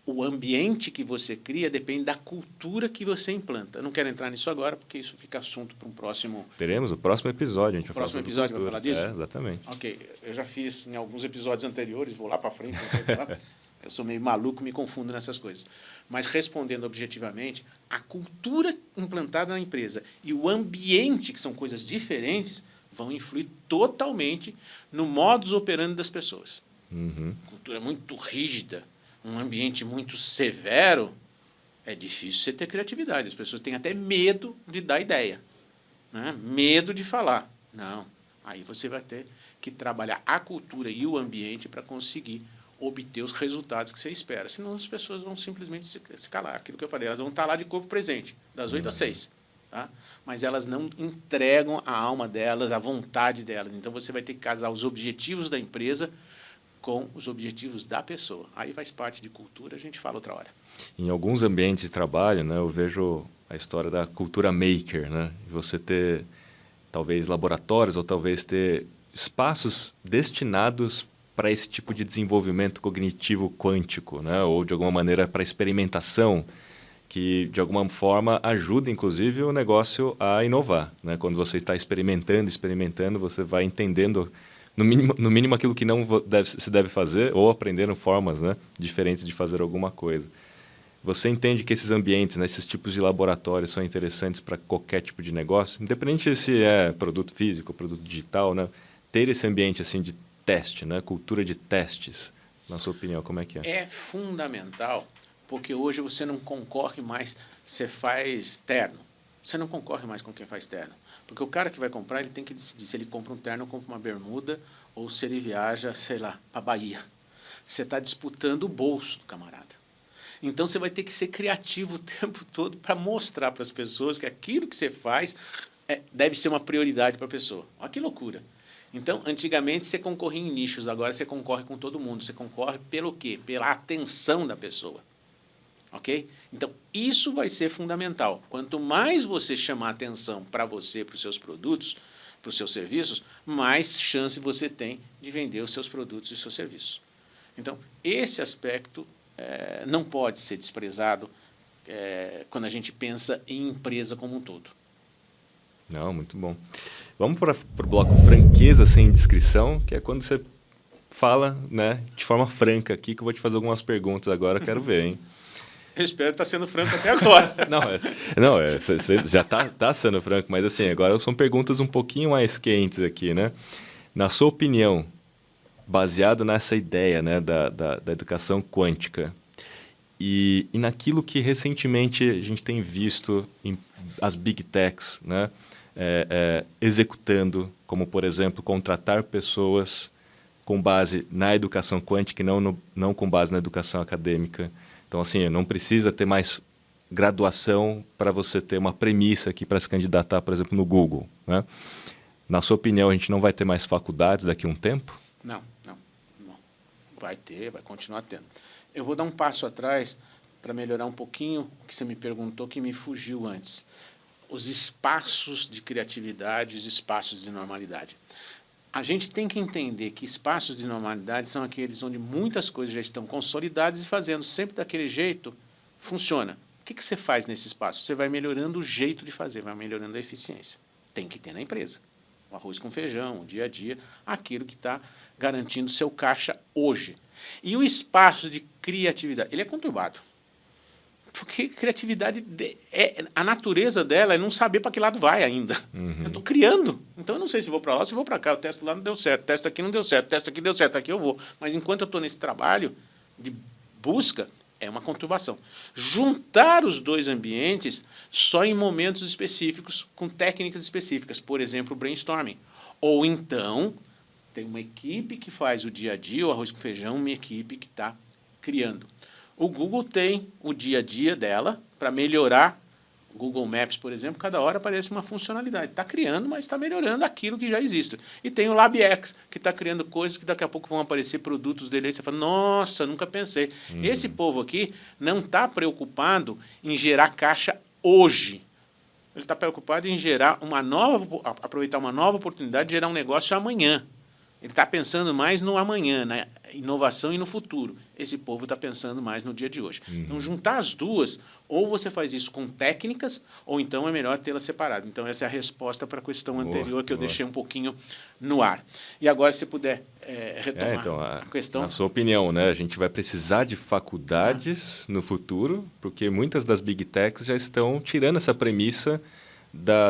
O ambiente que você cria depende da cultura que você implanta. Eu não quero entrar nisso agora, porque isso fica assunto para um próximo... Teremos o próximo episódio, a gente vai falar próximo sobre episódio cultura. vai falar disso? Exatamente. Ok, eu já fiz em alguns episódios anteriores, vou lá para frente, não sei o que lá. Eu sou meio maluco, me confundo nessas coisas. Mas, respondendo objetivamente, a cultura implantada na empresa e o ambiente, que são coisas diferentes, vão influir totalmente no modus operandi das pessoas. Uhum. Cultura muito rígida, um ambiente muito severo, é difícil você ter criatividade. As pessoas têm até medo de dar ideia, né? Medo de falar. Não, aí você vai ter que trabalhar a cultura e o ambiente para conseguir obter os resultados que você espera. Senão as pessoas vão simplesmente se calar. Aquilo que eu falei, elas vão estar lá de corpo presente, das 8 às 6. Tá? Mas elas não entregam a alma delas, a vontade delas. Então, você vai ter que casar os objetivos da empresa com os objetivos da pessoa. Aí faz parte de cultura, a gente fala outra hora. Em alguns ambientes de trabalho, né, eu vejo a história da cultura maker, né? Você ter, talvez, laboratórios ou talvez ter espaços destinados para esse tipo de desenvolvimento cognitivo quântico, né? Ou, de alguma maneira, para experimentação, que, de alguma forma, ajuda, inclusive, o negócio a inovar, né? Quando você está experimentando, você vai entendendo, no mínimo aquilo que não se deve fazer, ou aprendendo formas, né, diferentes de fazer alguma coisa. Você entende que esses ambientes, né, esses tipos de laboratórios são interessantes para qualquer tipo de negócio? Independente se é produto físico, produto digital, né? Ter esse ambiente assim, de teste, né? Cultura de testes, na sua opinião, como é que é? É fundamental, porque hoje você não concorre mais, você faz terno. Você não concorre mais com quem faz terno. Porque o cara que vai comprar, ele tem que decidir se ele compra um terno ou compra uma bermuda, ou se ele viaja, sei lá, para a Bahia. Você está disputando o bolso do camarada. Então, você vai ter que ser criativo o tempo todo para mostrar para as pessoas que aquilo que você faz deve ser uma prioridade para a pessoa. Olha que loucura. Então, antigamente, você concorria em nichos, agora você concorre com todo mundo. Você concorre pelo quê? Pela atenção da pessoa. Ok? Então, isso vai ser fundamental. Quanto mais você chamar atenção para você, para os seus produtos, para os seus serviços, mais chance você tem de vender os seus produtos e os seus serviços. Então, esse aspecto não pode ser desprezado quando a gente pensa em empresa como um todo. Não, muito bom. Vamos para o bloco franqueza sem descrição, que é quando você fala, né, de forma franca aqui, que eu vou te fazer algumas perguntas agora, quero ver, hein? Eu espero estar sendo franco até agora. Você já tá sendo franco, mas assim, agora são perguntas um pouquinho mais quentes aqui, né? Na sua opinião, baseado nessa ideia, né, da educação quântica e naquilo que recentemente a gente tem visto em as Big Techs, né, executando, como, por exemplo, contratar pessoas com base na educação quântica e não com base na educação acadêmica. Então, assim, não precisa ter mais graduação para você ter uma premissa aqui para se candidatar, por exemplo, no Google, né? Na sua opinião, a gente não vai ter mais faculdades daqui a um tempo? Não. Vai ter, vai continuar tendo. Eu vou dar um passo atrás para melhorar um pouquinho o que você me perguntou, que me fugiu antes. Os espaços de criatividade, os espaços de normalidade. A gente tem que entender que espaços de normalidade são aqueles onde muitas coisas já estão consolidadas e fazendo sempre daquele jeito, funciona. O que você faz nesse espaço? Você vai melhorando o jeito de fazer, vai melhorando a eficiência. Tem que ter na empresa. O arroz com feijão, o dia a dia, aquilo que está garantindo seu caixa hoje. E o espaço de criatividade, ele é conturbado. Porque criatividade, a natureza dela é não saber para que lado vai ainda. Uhum. Eu estou criando. Então, eu não sei se vou para lá ou se vou para cá. Eu testo lá, não deu certo. Testo aqui, não deu certo. Testo aqui, deu certo. Aqui eu vou. Mas enquanto eu estou nesse trabalho de busca, é uma conturbação. Juntar os dois ambientes só em momentos específicos, com técnicas específicas. Por exemplo, o brainstorming. Ou então, tem uma equipe que faz o dia a dia, o arroz com feijão, uma equipe que está criando. O Google tem o dia a dia dela para melhorar. O Google Maps, por exemplo, cada hora aparece uma funcionalidade. Está criando, mas está melhorando aquilo que já existe. E tem o LabX, que está criando coisas que daqui a pouco vão aparecer produtos dele. Aí você fala, nossa, nunca pensei. Esse povo aqui não está preocupado em gerar caixa hoje. Ele está preocupado em aproveitar uma nova oportunidade de gerar um negócio amanhã. Ele está pensando mais no amanhã, na inovação e no futuro. Esse povo está pensando mais no dia de hoje. Então, juntar as duas, ou você faz isso com técnicas, ou então é melhor tê-las separado. Então, essa é a resposta para a questão anterior que eu deixei um pouquinho no ar. E agora, se puder retomar então, a questão. Na sua opinião, né, a gente vai precisar de faculdades no futuro, porque muitas das Big Techs já estão tirando essa premissa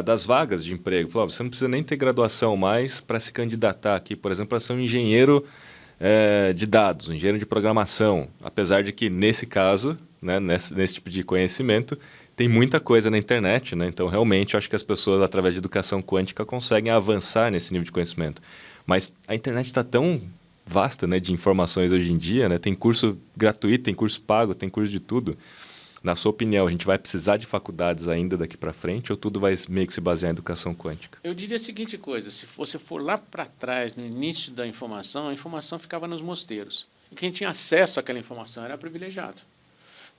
das vagas de emprego. Falou, você não precisa nem ter graduação mais para se candidatar aqui, por exemplo, para ser um engenheiro de dados, um engenheiro de programação. Apesar de que, nesse caso, né, nesse tipo de conhecimento, tem muita coisa na internet, né? Então, realmente, eu acho que as pessoas, através de educação quântica, conseguem avançar nesse nível de conhecimento. Mas a internet está tão vasta, né, de informações hoje em dia, né? Tem curso gratuito, tem curso pago, tem curso de tudo. Na sua opinião, a gente vai precisar de faculdades ainda daqui para frente ou tudo vai meio que se basear em educação quântica? Eu diria a seguinte coisa, se você for lá para trás, no início da informação, a informação ficava nos mosteiros. E quem tinha acesso àquela informação era privilegiado.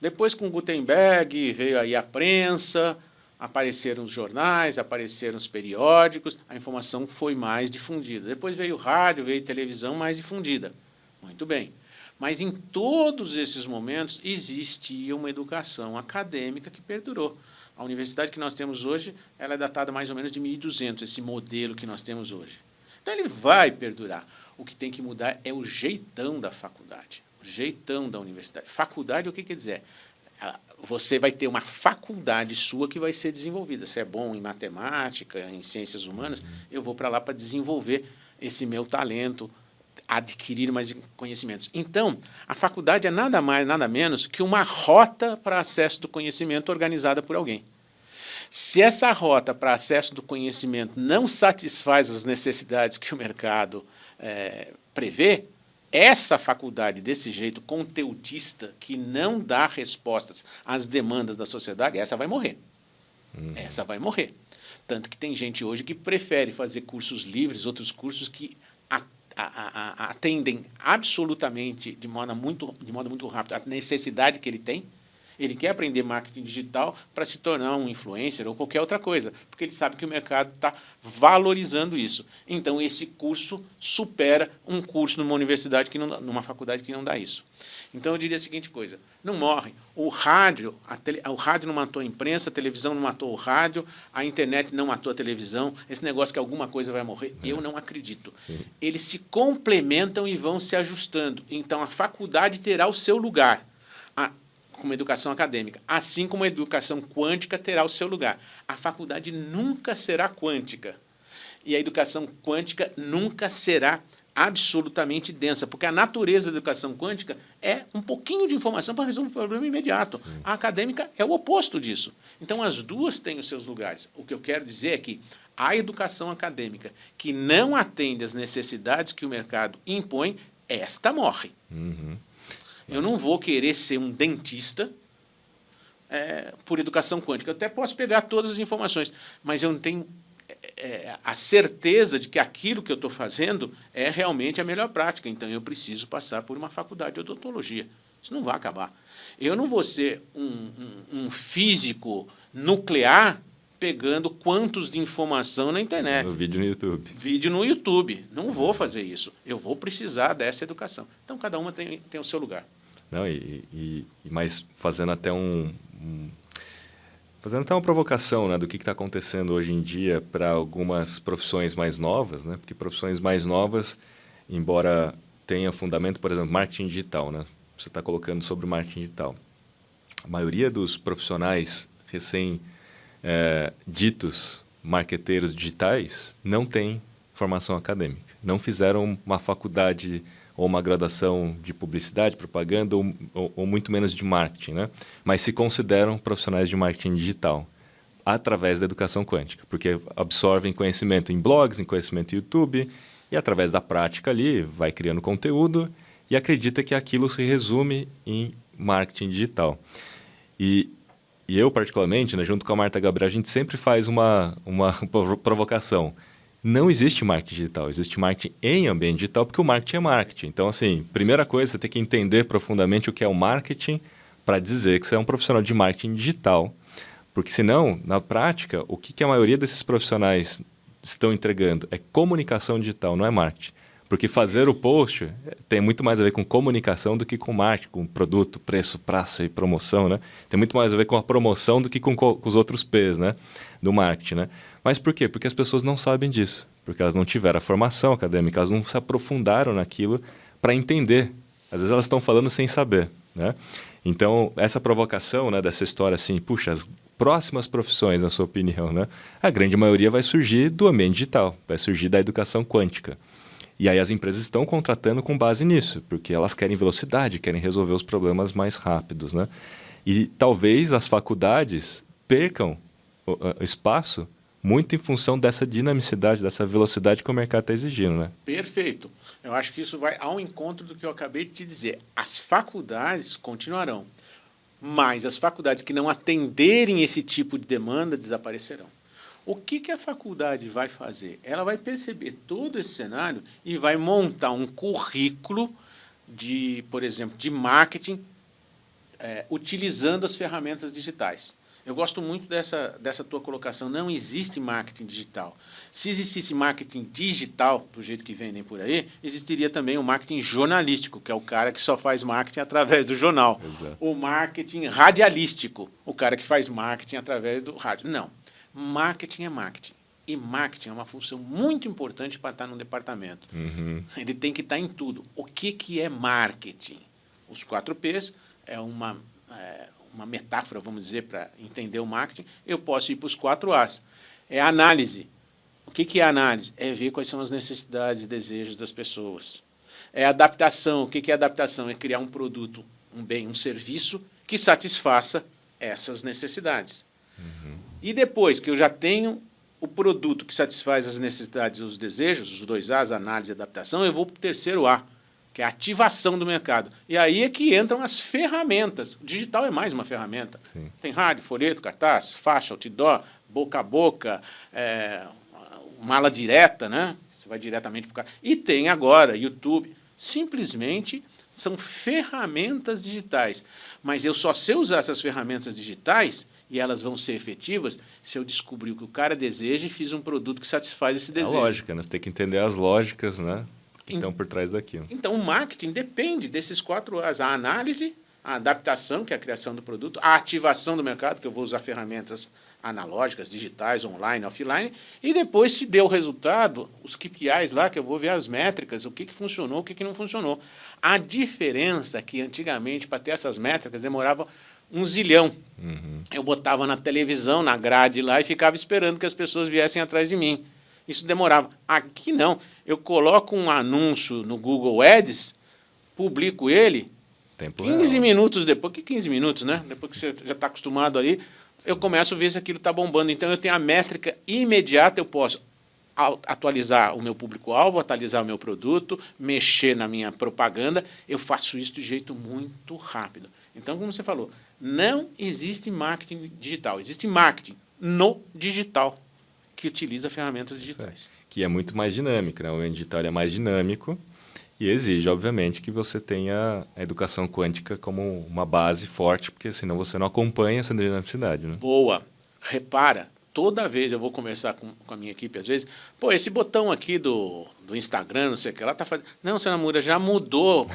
Depois, com Gutenberg, veio aí a prensa, apareceram os jornais, apareceram os periódicos, a informação foi mais difundida. Depois veio o rádio, veio a televisão mais difundida. Muito bem. Mas em todos esses momentos existia uma educação acadêmica que perdurou. A universidade que nós temos hoje, ela é datada mais ou menos de 1200, esse modelo que nós temos hoje. Então ele vai perdurar. O que tem que mudar é o jeitão da faculdade, o jeitão da universidade. Faculdade, o que quer dizer? Você vai ter uma faculdade sua que vai ser desenvolvida. Se é bom em matemática, em ciências humanas, eu vou para lá para desenvolver esse meu talento, adquirir mais conhecimentos. Então, a faculdade é nada mais, nada menos que uma rota para acesso do conhecimento organizada por alguém. Se essa rota para acesso do conhecimento não satisfaz as necessidades que o mercado prevê, essa faculdade desse jeito, conteudista, que não dá respostas às demandas da sociedade, essa vai morrer. Essa vai morrer. Tanto que tem gente hoje que prefere fazer cursos livres, outros cursos que atendem absolutamente, de modo muito rápido, a necessidade que ele tem. Ele quer aprender marketing digital para se tornar um influencer ou qualquer outra coisa, porque ele sabe que o mercado está valorizando isso. Então, esse curso supera um curso numa universidade, numa faculdade que não dá isso. Então, eu diria a seguinte coisa, não morre. O rádio não matou a imprensa, a televisão não matou o rádio, a internet não matou a televisão, esse negócio que alguma coisa vai morrer, eu não acredito. Sim. Eles se complementam e vão se ajustando. Então, a faculdade terá o seu lugar. Como educação acadêmica, assim como a educação quântica terá o seu lugar. A faculdade nunca será quântica e a educação quântica nunca será absolutamente densa, porque a natureza da educação quântica é um pouquinho de informação para resolver um problema imediato. Sim. A acadêmica é o oposto disso. Então, as duas têm os seus lugares. O que eu quero dizer é que a educação acadêmica que não atende às necessidades que o mercado impõe, esta morre. Uhum. Eu não vou querer ser um dentista por educação quântica. Eu até posso pegar todas as informações, mas eu não tenho a certeza de que aquilo que eu estou fazendo é realmente a melhor prática. Então, eu preciso passar por uma faculdade de odontologia. Isso não vai acabar. Eu não vou ser um físico nuclear pegando quantos de informação na internet. No vídeo no YouTube. Vídeo no YouTube. Não vou fazer isso. Eu vou precisar dessa educação. Então, cada uma tem o seu lugar. Não, mas fazendo até fazendo até uma provocação, né, do que está acontecendo hoje em dia para algumas profissões mais novas, né? Porque profissões mais novas, embora tenha fundamento, por exemplo, marketing digital, né? Você está colocando sobre marketing digital. A maioria dos profissionais ditos marqueteiros digitais não tem formação acadêmica. Não fizeram uma faculdade ou uma graduação de publicidade, propaganda ou muito menos de marketing, né? Mas se consideram profissionais de marketing digital através da educação quântica, porque absorvem conhecimento em blogs, em conhecimento em YouTube e através da prática ali vai criando conteúdo e acredita que aquilo se resume em marketing digital. E eu, particularmente, né, junto com a Marta Gabriel, a gente sempre faz uma provocação. Não existe marketing digital, existe marketing em ambiente digital, porque o marketing é marketing. Então, assim, primeira coisa, você tem que entender profundamente o que é o marketing para dizer que você é um profissional de marketing digital. Porque, senão, na prática, o que a maioria desses profissionais estão entregando é comunicação digital, não é marketing. Porque fazer o post tem muito mais a ver com comunicação do que com marketing, com produto, preço, praça e promoção, né? Tem muito mais a ver com a promoção do que com os outros P's, né? Do marketing, né? Mas por quê? Porque as pessoas não sabem disso. Porque elas não tiveram a formação acadêmica, elas não se aprofundaram naquilo para entender. Às vezes elas estão falando sem saber, né? Então, essa provocação, né, dessa história assim, puxa, as próximas profissões, na sua opinião, né? A grande maioria vai surgir do ambiente digital, vai surgir da educação quântica. E aí as empresas estão contratando com base nisso, porque elas querem velocidade, querem resolver os problemas mais rápidos, né? E talvez as faculdades percam espaço muito em função dessa dinamicidade, dessa velocidade que o mercado está exigindo, né? Perfeito. Eu acho que isso vai ao encontro do que eu acabei de te dizer. As faculdades continuarão, mas as faculdades que não atenderem esse tipo de demanda desaparecerão. O que a faculdade vai fazer? Ela vai perceber todo esse cenário e vai montar um currículo de, por exemplo, de marketing utilizando as ferramentas digitais. Eu gosto muito dessa tua colocação. Não existe marketing digital. Se existisse marketing digital, do jeito que vendem por aí, existiria também o marketing jornalístico, que é o cara que só faz marketing através do jornal. Exato. O marketing radialístico, o cara que faz marketing através do rádio. Não. Marketing é marketing. E marketing é uma função muito importante para estar num departamento. Uhum. Ele tem que estar em tudo. O que é marketing? Os 4 P's é uma metáfora, vamos dizer, para entender o marketing. Eu posso ir para os 4 A's. É análise. O que é análise? É ver quais são as necessidades e desejos das pessoas. É adaptação. O que é adaptação? É criar um produto, um bem, um serviço que satisfaça essas necessidades. Uhum. E depois que eu já tenho o produto que satisfaz as necessidades e os desejos, os 2 A's, análise e adaptação, eu vou para o 3º A, que é a ativação do mercado. E aí é que entram as ferramentas. O digital é mais uma ferramenta. Sim. Tem rádio, folheto, cartaz, faixa, outdoor, boca a boca, mala direta, né? Você vai diretamente para o cara. E tem agora YouTube. Simplesmente são ferramentas digitais. Mas eu só sei usar essas ferramentas digitais e elas vão ser efetivas se eu descobrir o que o cara deseja e fiz um produto que satisfaz esse desejo. A lógica, né? Você tem que entender as lógicas, né, que estão por trás daquilo. Então, o marketing depende desses 4 A's. A análise, a adaptação, que é a criação do produto, a ativação do mercado, que eu vou usar ferramentas analógicas, digitais, online, offline, e depois, se deu o resultado, os KPIs lá, que eu vou ver as métricas, o que funcionou, o que não funcionou. A diferença é que, antigamente, para ter essas métricas, demorava 1 zilhão. Eu botava na televisão, na grade lá, e ficava esperando que as pessoas viessem atrás de mim. Isso demorava. Aqui não. Eu coloco um anúncio no Google Ads, publico ele, Tempo 15 real. minutos depois, que 15 minutos, né? Depois que você já está acostumado ali, eu começo a ver se aquilo está bombando. Então, eu tenho a métrica imediata, eu posso atualizar o meu público-alvo, atualizar o meu produto, mexer na minha propaganda. Eu faço isso de jeito muito rápido. Então, como você falou, não existe marketing digital, existe marketing no digital, que utiliza ferramentas digitais. Que é muito mais dinâmico, né? O ambiente digital é mais dinâmico e exige, obviamente, que você tenha a educação quântica como uma base forte, porque senão você não acompanha essa dinamicidade, né? Boa. Repara, toda vez eu vou conversar com a minha equipe, às vezes, pô, esse botão aqui do Instagram, não sei o que lá, tá fazendo... Não, você não muda, já mudou.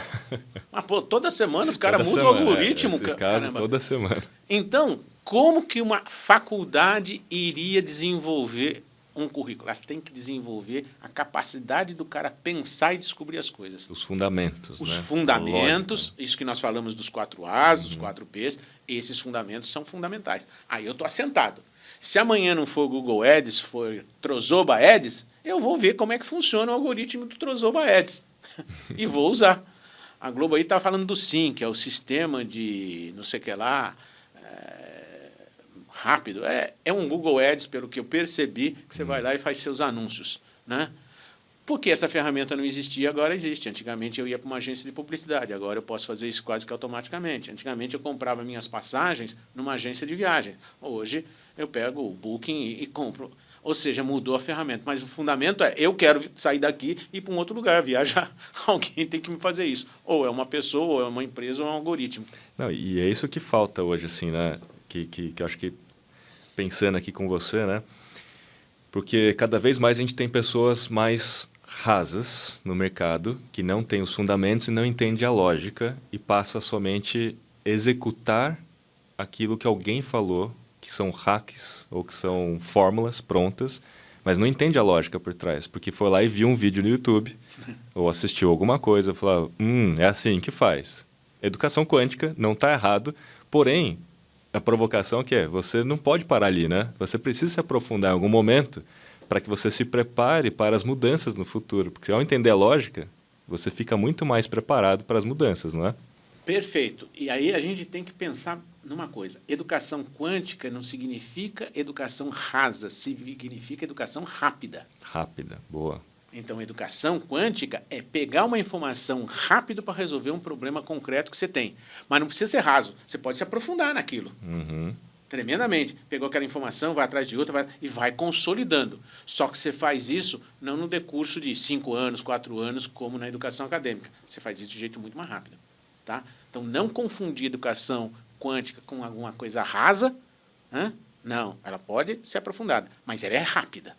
Mas, pô, toda semana os caras mudam o algoritmo. Nesse caso, toda semana. Então, como que uma faculdade iria desenvolver um currículo? Ela tem que desenvolver a capacidade do cara pensar e descobrir as coisas. Os fundamentos, Os né? fundamentos, isso que nós falamos dos 4 A's, dos 4 P's, esses fundamentos são fundamentais. Aí eu estou assentado. Se amanhã não for Google Ads, for Trozoba Ads, eu vou ver como é que funciona o algoritmo do Trozoba Ads e vou usar. A Globo aí está falando do SIM, que é o sistema de não sei o que lá, rápido. É um Google Ads, pelo que eu percebi, que você vai lá e faz seus anúncios, né? Porque essa ferramenta não existia, agora existe. Antigamente eu ia para uma agência de publicidade, agora eu posso fazer isso quase que automaticamente. Antigamente eu comprava minhas passagens numa agência de viagens. Hoje eu pego o Booking e compro. Ou seja, mudou a ferramenta. Mas o fundamento é, eu quero sair daqui e ir para um outro lugar, viajar. Alguém tem que me fazer isso. Ou é uma pessoa, ou é uma empresa, ou é um algoritmo. Não, e é isso que falta hoje, assim, né? Que eu acho que, pensando aqui com você, né? Porque cada vez mais a gente tem pessoas mais rasas no mercado, que não têm os fundamentos e não entende a lógica e passa a somente executar aquilo que alguém falou, que são hacks ou que são fórmulas prontas, mas não entende a lógica por trás, porque foi lá e viu um vídeo no YouTube ou assistiu alguma coisa e falou, é assim que faz. Educação quântica não está errado, porém, a provocação que é, você não pode parar ali, né? Você precisa se aprofundar em algum momento para que você se prepare para as mudanças no futuro. Porque ao entender a lógica, você fica muito mais preparado para as mudanças, não é? Perfeito. E aí a gente tem que pensar numa coisa. Educação quântica não significa educação rasa, significa educação rápida. Rápida, boa. Então, educação quântica é pegar uma informação rápido para resolver um problema concreto que você tem. Mas não precisa ser raso, você pode se aprofundar naquilo. Tremendamente. Pegou aquela informação, vai atrás de outra e vai consolidando. Só que você faz isso não no decurso de 5 anos, 4 anos, como na educação acadêmica. Você faz isso de jeito muito mais rápido. Tá? Então, não confundir educação quântica com alguma coisa rasa. Não, ela pode ser aprofundada, mas ela é rápida.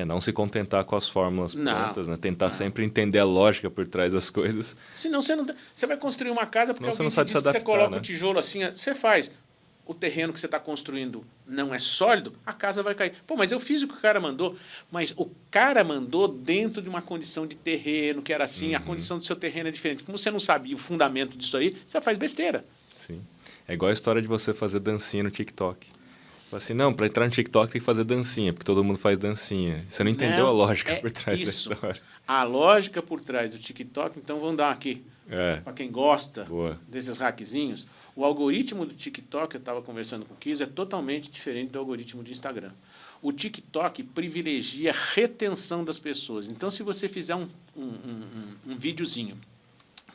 Não se contentar com as fórmulas prontas, né? Tentar sempre entender a lógica por trás das coisas. Senão você vai construir uma casa porque você alguém não sabe se disse adaptar, que você coloca né? o tijolo assim, você faz. O terreno que você está construindo não é sólido, a casa vai cair. Pô, mas eu fiz o que o cara mandou. Mas o cara mandou dentro de uma condição de terreno, que era assim, a condição do seu terreno é diferente. Como você não sabia o fundamento disso aí, você faz besteira. Sim. É igual a história de você fazer dancinha no TikTok. Fala assim, não, para entrar no TikTok tem que fazer dancinha, porque todo mundo faz dancinha. Você não entendeu a lógica por trás da história. A lógica por trás do TikTok, então vamos dar aqui. Para quem gosta desses hackzinhos, o algoritmo do TikTok, eu estava conversando com o Kiz, é totalmente diferente do algoritmo do Instagram. O TikTok privilegia a retenção das pessoas. Então, se você fizer um videozinho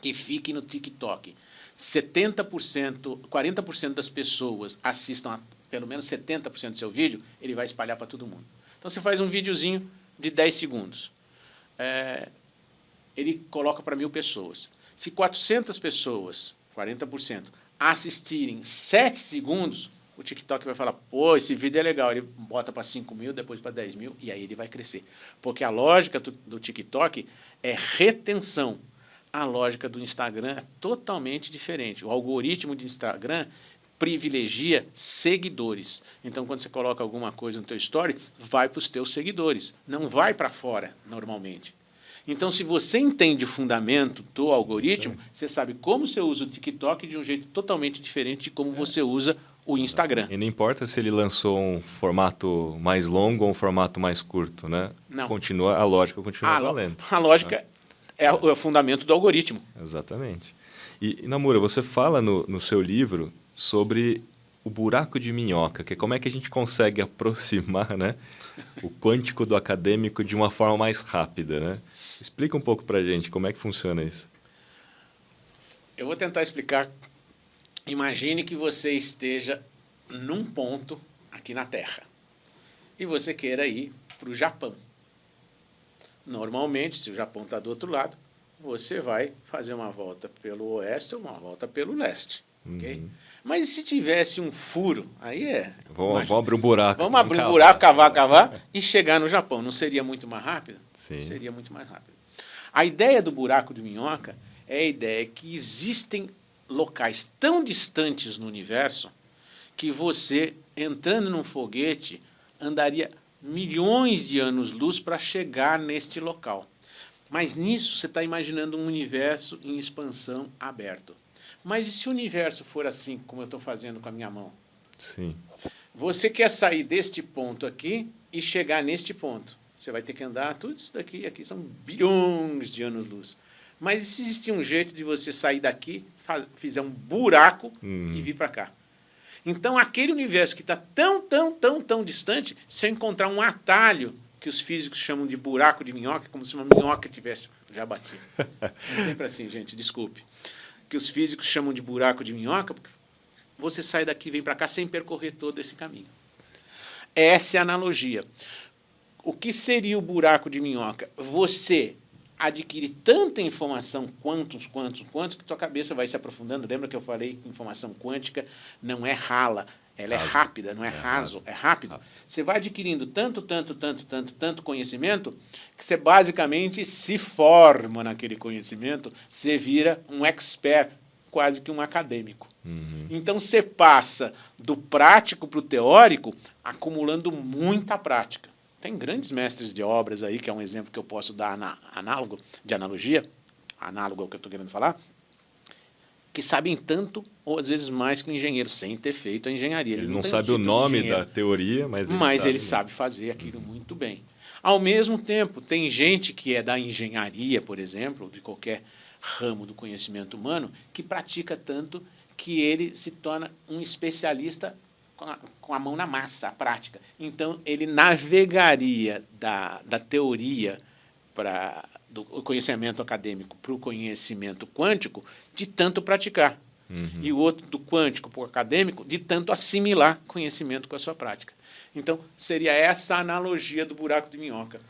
que fique no TikTok, 70%, 40% das pessoas assistam a pelo menos 70% do seu vídeo, ele vai espalhar para todo mundo. Então, você faz um videozinho de 10 segundos. Ele coloca para 1.000 pessoas. Se 400 pessoas, 40%, assistirem 7 segundos, o TikTok vai falar, pô, esse vídeo é legal. Ele bota para 5.000, depois para 10.000, e aí ele vai crescer. Porque a lógica do TikTok é retenção. A lógica do Instagram é totalmente diferente. O algoritmo do Instagram privilegia seguidores. Então, quando você coloca alguma coisa no teu story, vai para os teus seguidores, não vai para fora, normalmente. Então, se você entende o fundamento do algoritmo, você sabe como você usa o TikTok de um jeito totalmente diferente de como você usa o Instagram. E não importa se ele lançou um formato mais longo ou um formato mais curto, né? Não. A lógica continua valendo. A lógica é o fundamento do algoritmo. Exatamente. E Namura, você fala no seu livro sobre o buraco de minhoca, que é como é que a gente consegue aproximar, né, o quântico do acadêmico de uma forma mais rápida, né? Explica um pouco para a gente como é que funciona isso. Eu vou tentar explicar. Imagine que você esteja num ponto aqui na Terra e você queira ir para o Japão. Normalmente, se o Japão está do outro lado, você vai fazer uma volta pelo oeste ou uma volta pelo leste. Okay? Mas e se tivesse um furo, aí Vamos abrir um buraco. Vamos abrir um buraco, cavar e chegar no Japão. Não seria muito mais rápido? Sim. Seria muito mais rápido. A ideia do buraco de minhoca é a ideia que existem locais tão distantes no universo que você, entrando num foguete, andaria milhões de anos-luz para chegar neste local. Mas nisso você está imaginando um universo em expansão aberto. Mas e se o universo for assim, como eu estou fazendo com a minha mão? Sim. Você quer sair deste ponto aqui e chegar neste ponto. Você vai ter que andar, tudo isso daqui e aqui são bilhões de anos-luz. Mas e se existir um jeito de você sair daqui, fizer um buraco e vir para cá? Então, aquele universo que está tão distante, se eu encontrar um atalho, que os físicos chamam de buraco de minhoca, como se uma minhoca tivesse... Já bati. É sempre assim, gente, desculpe. Que os físicos chamam de buraco de minhoca, porque você sai daqui e vem para cá sem percorrer todo esse caminho. Essa é a analogia. O que seria o buraco de minhoca? Você adquire tanta informação, quantos, que tua cabeça vai se aprofundando. Lembra que eu falei que informação quântica não é rala, ela é rápida, não é raso, é rápido. Você vai adquirindo tanto conhecimento, que você basicamente se forma naquele conhecimento, você vira um expert, quase que um acadêmico. Então, você passa do prático para o teórico, acumulando muita prática. Tem grandes mestres de obras aí, que é um exemplo que eu posso dar análogo ao que eu estou querendo falar, que sabem tanto, ou às vezes mais que o engenheiro, sem ter feito a engenharia. Ele não sabe o nome da teoria, mas ele sabe fazer aquilo muito bem. Ao mesmo tempo, tem gente que é da engenharia, por exemplo, de qualquer ramo do conhecimento humano, que pratica tanto que ele se torna um especialista com a mão na massa, a prática. Então, ele navegaria da teoria do conhecimento acadêmico para o conhecimento quântico de tanto praticar. E o outro do quântico para o acadêmico de tanto assimilar conhecimento com a sua prática. Então, seria essa a analogia do buraco de minhoca.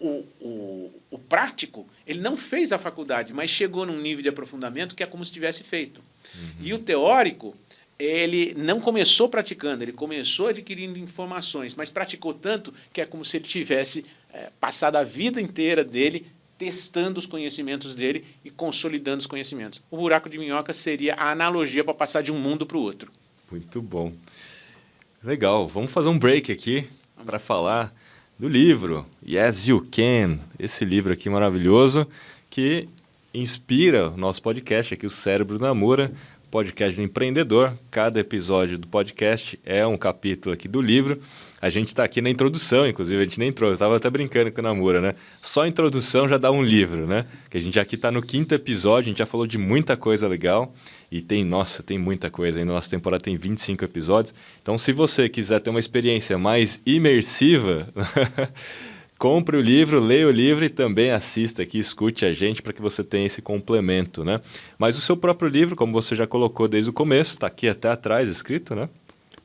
O prático, ele não fez a faculdade, mas chegou num nível de aprofundamento que é como se tivesse feito. E o teórico, ele não começou praticando, ele começou adquirindo informações, mas praticou tanto que é como se ele tivesse passado a vida inteira dele testando os conhecimentos dele e consolidando os conhecimentos. O buraco de minhoca seria a analogia para passar de um mundo para o outro. Muito bom. Legal, vamos fazer um break aqui para falar do livro Yes You Can, esse livro aqui maravilhoso que inspira o nosso podcast aqui, o Cérebro Namura, podcast do empreendedor. Cada episódio do podcast é um capítulo aqui do livro. A gente está aqui na introdução, inclusive, a gente nem entrou, eu estava até brincando com o Namura, né? Só a introdução já dá um livro, né? Que a gente aqui está no 5º episódio, a gente já falou de muita coisa legal e tem muita coisa ainda. Nossa temporada tem 25 episódios. Então, se você quiser ter uma experiência mais imersiva compre o livro, leia o livro e também assista aqui, escute a gente para que você tenha esse complemento, né? Mas o seu próprio livro, como você já colocou desde o começo, está aqui até atrás escrito, né?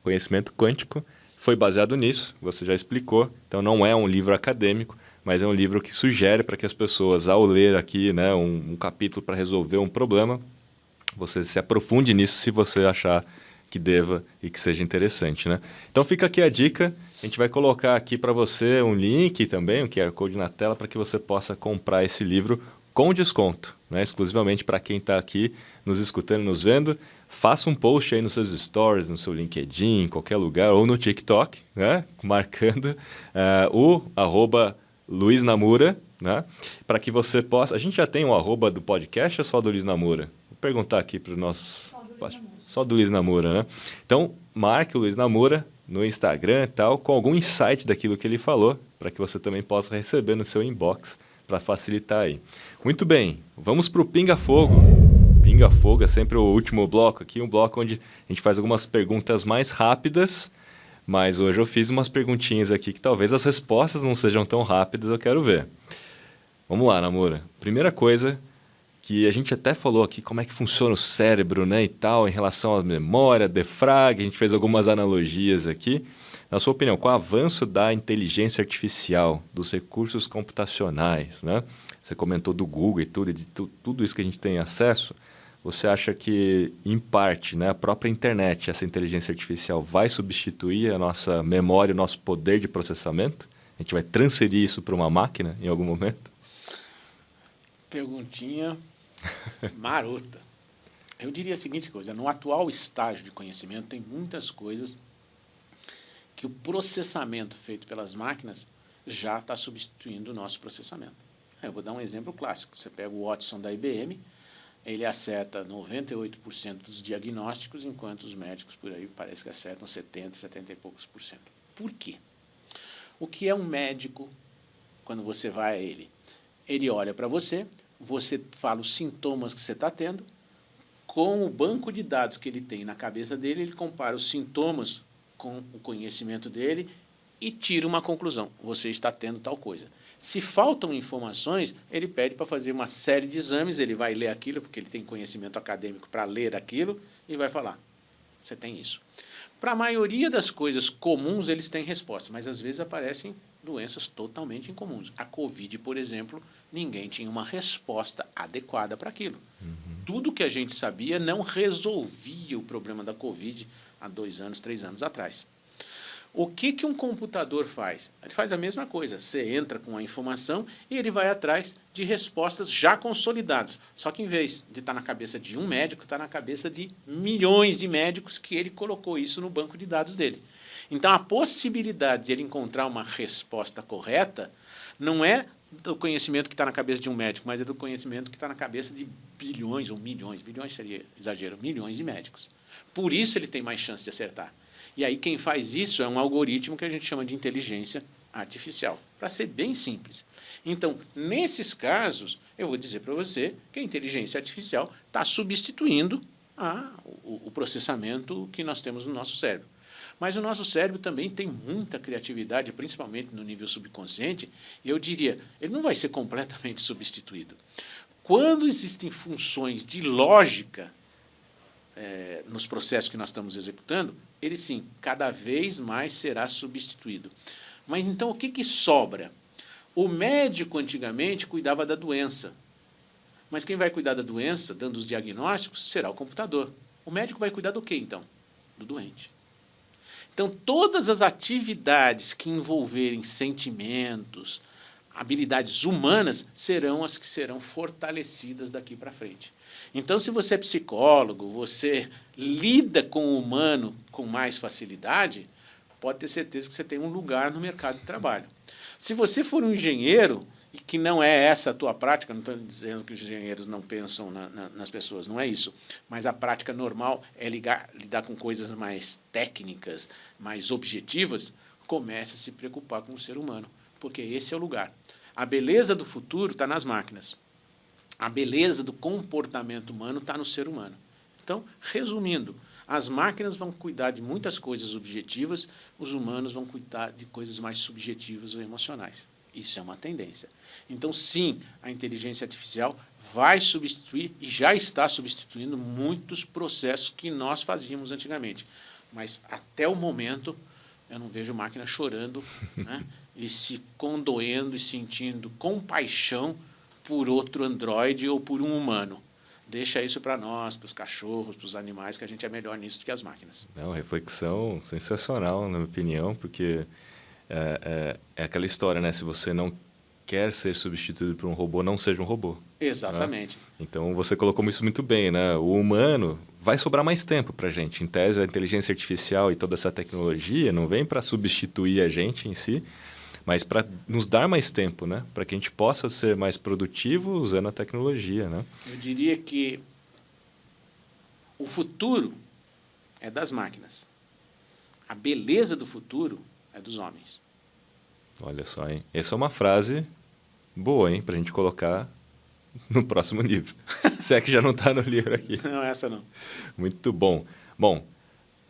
Conhecimento Quântico, foi baseado nisso, você já explicou. Então não é um livro acadêmico, mas é um livro que sugere para que as pessoas, ao ler aqui, né, um capítulo para resolver um problema, você se aprofunde nisso se você achar que deva e que seja interessante, né? Então fica aqui a dica, a gente vai colocar aqui para você um link também, um QR Code na tela, para que você possa comprar esse livro com desconto, né? Exclusivamente para quem está aqui nos escutando e nos vendo. Faça um post aí nos seus stories, no seu LinkedIn, em qualquer lugar, ou no TikTok, né? Marcando o @Luiz Namura, né? Para que você possa... A gente já tem um @ do podcast ou só do Luiz Namura? Vou perguntar aqui para o nosso... Só do Luiz Namura, né? Então, marque o Luiz Namura no Instagram e tal, com algum insight daquilo que ele falou, para que você também possa receber no seu inbox, para facilitar aí. Muito bem, vamos para o Pinga Fogo. Pinga Fogo é sempre o último bloco aqui, um bloco onde a gente faz algumas perguntas mais rápidas, mas hoje eu fiz umas perguntinhas aqui que talvez as respostas não sejam tão rápidas, eu quero ver. Vamos lá, Namura. Primeira coisa que a gente até falou aqui como é que funciona o cérebro, né, e tal, em relação à memória, defrag, a gente fez algumas analogias aqui. Na sua opinião, com o avanço da inteligência artificial, dos recursos computacionais, né? Você comentou do Google e tudo, tudo isso que a gente tem acesso, você acha que, em parte, né, a própria internet, essa inteligência artificial vai substituir a nossa memória, o nosso poder de processamento? A gente vai transferir isso para uma máquina em algum momento? Perguntinha marota. Eu diria a seguinte coisa, no atual estágio de conhecimento tem muitas coisas que o processamento feito pelas máquinas já está substituindo o nosso processamento. Eu vou dar um exemplo clássico. Você pega o Watson da IBM, ele acerta 98% dos diagnósticos, enquanto os médicos por aí parece que acertam 70, 70 e poucos por cento. Por quê? O que é um médico quando você vai a ele? Ele olha para você, você fala os sintomas que você está tendo, com o banco de dados que ele tem na cabeça dele, ele compara os sintomas com o conhecimento dele e tira uma conclusão. Você está tendo tal coisa. Se faltam informações, ele pede para fazer uma série de exames, ele vai ler aquilo, porque ele tem conhecimento acadêmico para ler aquilo, e vai falar, você tem isso. Para a maioria das coisas comuns, eles têm resposta, mas às vezes aparecem doenças totalmente incomuns. A Covid, por exemplo, ninguém tinha uma resposta adequada para aquilo. Tudo que a gente sabia não resolvia o problema da Covid há 2 anos, 3 anos atrás. O que um computador faz? Ele faz a mesma coisa. Você entra com a informação e ele vai atrás de respostas já consolidadas. Só que, em vez de estar na cabeça de um médico, está na cabeça de milhões de médicos que ele colocou isso no banco de dados dele. Então, a possibilidade de ele encontrar uma resposta correta não é do conhecimento que está na cabeça de um médico, mas é do conhecimento que está na cabeça de bilhões ou milhões, bilhões seria exagero, milhões de médicos. Por isso ele tem mais chance de acertar. E aí quem faz isso é um algoritmo que a gente chama de inteligência artificial, para ser bem simples. Então, nesses casos, eu vou dizer para você que a inteligência artificial está substituindo o processamento que nós temos no nosso cérebro. Mas o nosso cérebro também tem muita criatividade, principalmente no nível subconsciente, e eu diria, ele não vai ser completamente substituído. Quando existem funções de lógica nos processos que nós estamos executando, ele sim, cada vez mais será substituído. Mas então o que sobra? O médico antigamente cuidava da doença, mas quem vai cuidar da doença, dando os diagnósticos, será o computador. O médico vai cuidar do quê, então? Do doente. Então, todas as atividades que envolverem sentimentos, habilidades humanas, serão as que serão fortalecidas daqui para frente. Então, se você é psicólogo, você lida com o humano com mais facilidade, pode ter certeza que você tem um lugar no mercado de trabalho. Se você for um engenheiro, e que não é essa a tua prática, não estou dizendo que os engenheiros não pensam nas pessoas, não é isso, mas a prática normal é lidar com coisas mais técnicas, mais objetivas, comece a se preocupar com o ser humano, porque esse é o lugar. A beleza do futuro está nas máquinas. A beleza do comportamento humano está no ser humano. Então, resumindo, as máquinas vão cuidar de muitas coisas objetivas, os humanos vão cuidar de coisas mais subjetivas ou emocionais. Isso é uma tendência. Então, sim, a inteligência artificial vai substituir e já está substituindo muitos processos que nós fazíamos antigamente. Mas, até o momento, eu não vejo máquina chorando, né, e se condoendo e sentindo compaixão por outro androide ou por um humano. Deixa isso para nós, para os cachorros, para os animais, que a gente é melhor nisso do que as máquinas. É uma reflexão sensacional, na minha opinião, porque é aquela história, né? Se você não quer ser substituído por um robô, não seja um robô. Exatamente. Né? Então, você colocou isso muito bem, né? O humano vai sobrar mais tempo para a gente. Em tese, a inteligência artificial e toda essa tecnologia não vem para substituir a gente em si, mas para nos dar mais tempo, né? Para que a gente possa ser mais produtivo usando a tecnologia, né? Eu diria que o futuro é das máquinas. A beleza do futuro é dos homens. Olha só, hein? Essa é uma frase boa, hein? Para a gente colocar no próximo livro. Se é que já não está no livro aqui. Não, essa não. Muito bom. Bom,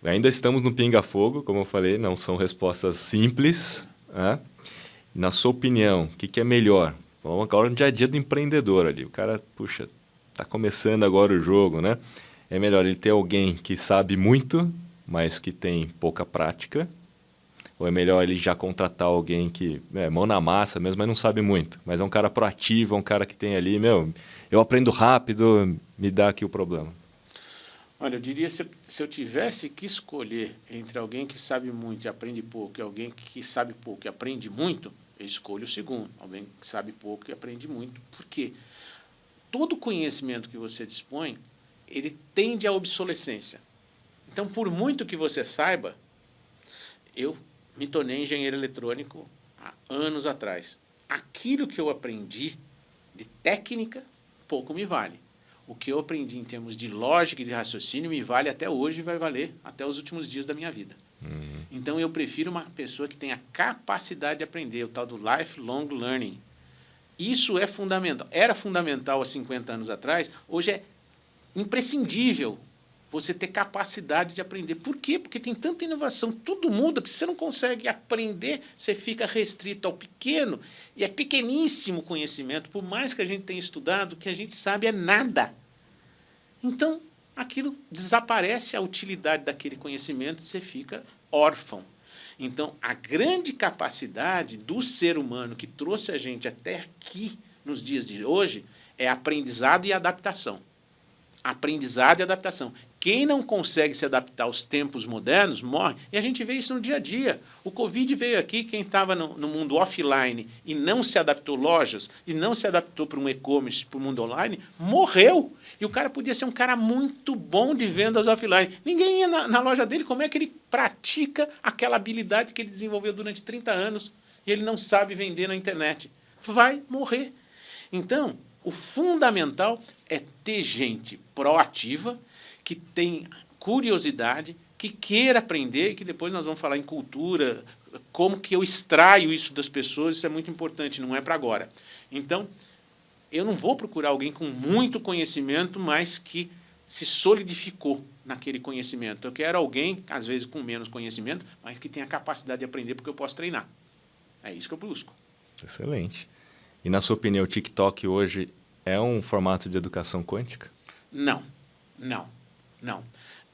ainda estamos no pinga-fogo, como eu falei, não são respostas simples, né? Na sua opinião, o que é melhor? Vamos agora no dia a dia do empreendedor ali. O cara, puxa, está começando agora o jogo, né? É melhor ele ter alguém que sabe muito, mas que tem pouca prática? Ou é melhor ele já contratar alguém que é mão na massa mesmo, mas não sabe muito? Mas é um cara proativo, é um cara que tem ali, eu aprendo rápido, me dá aqui o problema. Olha, eu diria, se eu tivesse que escolher entre alguém que sabe muito e aprende pouco e alguém que sabe pouco e aprende muito, eu escolho o segundo, alguém que sabe pouco e aprende muito. Por quê? Todo conhecimento que você dispõe, ele tende à obsolescência. Então, por muito que você saiba, eu me tornei engenheiro eletrônico há anos atrás. Aquilo que eu aprendi de técnica, pouco me vale. O que eu aprendi em termos de lógica e de raciocínio me vale até hoje e vai valer até os últimos dias da minha vida. Então, eu prefiro uma pessoa que tenha capacidade de aprender, o tal do lifelong learning. Isso é fundamental. Era fundamental há 50 anos atrás, hoje é imprescindível você ter capacidade de aprender. Por quê? Porque tem tanta inovação, tudo muda, que se você não consegue aprender, você fica restrito ao pequeno, e é pequeníssimo conhecimento, por mais que a gente tenha estudado, o que a gente sabe é nada. Então, aquilo desaparece a utilidade daquele conhecimento e você fica órfão. Então, a grande capacidade do ser humano que trouxe a gente até aqui, nos dias de hoje, é aprendizado e adaptação. Aprendizado e adaptação. Quem não consegue se adaptar aos tempos modernos, morre. E a gente vê isso no dia a dia. O Covid veio aqui, quem estava no mundo offline e não se adaptou lojas, e não se adaptou para um e-commerce, para o mundo online, morreu. E o cara podia ser um cara muito bom de vendas offline. Ninguém ia na loja dele, como é que ele pratica aquela habilidade que ele desenvolveu durante 30 anos e ele não sabe vender na internet? Vai morrer. Então, o fundamental é ter gente proativa, que tem curiosidade, que queira aprender, e que depois nós vamos falar em cultura, como que eu extraio isso das pessoas, isso é muito importante, não é para agora. Então, eu não vou procurar alguém com muito conhecimento, mas que se solidificou naquele conhecimento. Eu quero alguém, às vezes com menos conhecimento, mas que tenha capacidade de aprender, porque eu posso treinar. É isso que eu busco. Excelente. E, na sua opinião, o TikTok hoje é um formato de educação quântica? Não.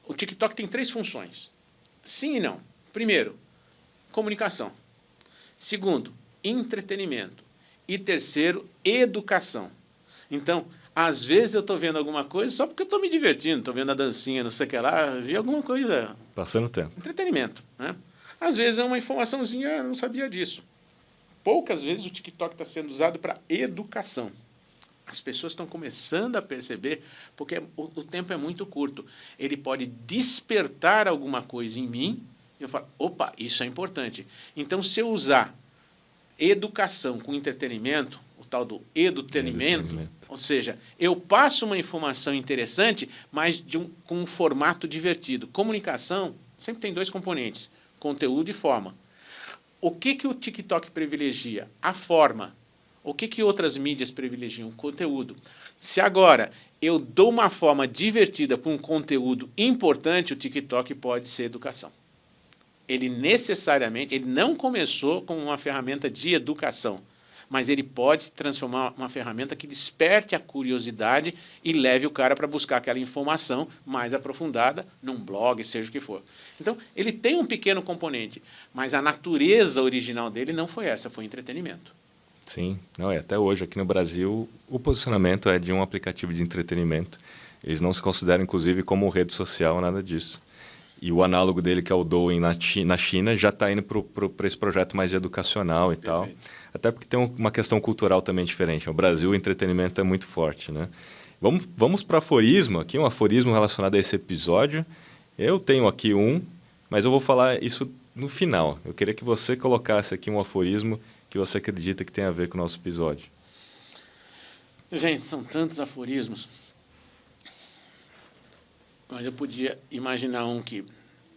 O TikTok tem 3 funções. Sim e não. Primeiro, comunicação. Segundo, entretenimento. E terceiro, educação. Então, às vezes eu estou vendo alguma coisa só porque eu estou me divertindo, estou vendo a dancinha, não sei o que lá, vi alguma coisa. Passando tempo. Entretenimento, né? Às vezes é uma informaçãozinha, eu não sabia disso. Poucas vezes o TikTok está sendo usado para educação. As pessoas estão começando a perceber, porque o tempo é muito curto. Ele pode despertar alguma coisa em mim, e eu falo, opa, isso é importante. Então, se eu usar educação com entretenimento, o tal do edutainment, ou seja, eu passo uma informação interessante, mas com um formato divertido. Comunicação sempre tem 2 componentes, conteúdo e forma. O que o TikTok privilegia? A forma. O que outras mídias privilegiam? O conteúdo. Se agora eu dou uma forma divertida para um conteúdo importante, o TikTok pode ser educação. Ele não começou como uma ferramenta de educação, mas ele pode se transformar uma ferramenta que desperte a curiosidade e leve o cara para buscar aquela informação mais aprofundada num blog, seja o que for. Então, ele tem um pequeno componente, mas a natureza original dele não foi essa, foi entretenimento. Sim, não, e até hoje aqui no Brasil o posicionamento é de um aplicativo de entretenimento. Eles não se consideram, inclusive, como rede social, nada disso. E o análogo dele, que é o Douyin na China, já está indo para esse projeto mais educacional e tal. Até porque tem uma questão cultural também diferente. No Brasil, o entretenimento é muito forte, né? Vamos para aforismo aqui, um aforismo relacionado a esse episódio. Eu tenho aqui um, mas eu vou falar isso no final. Eu queria que você colocasse aqui um aforismo que você acredita que tem a ver com o nosso episódio. Gente, são tantos aforismos. Mas eu podia imaginar um que...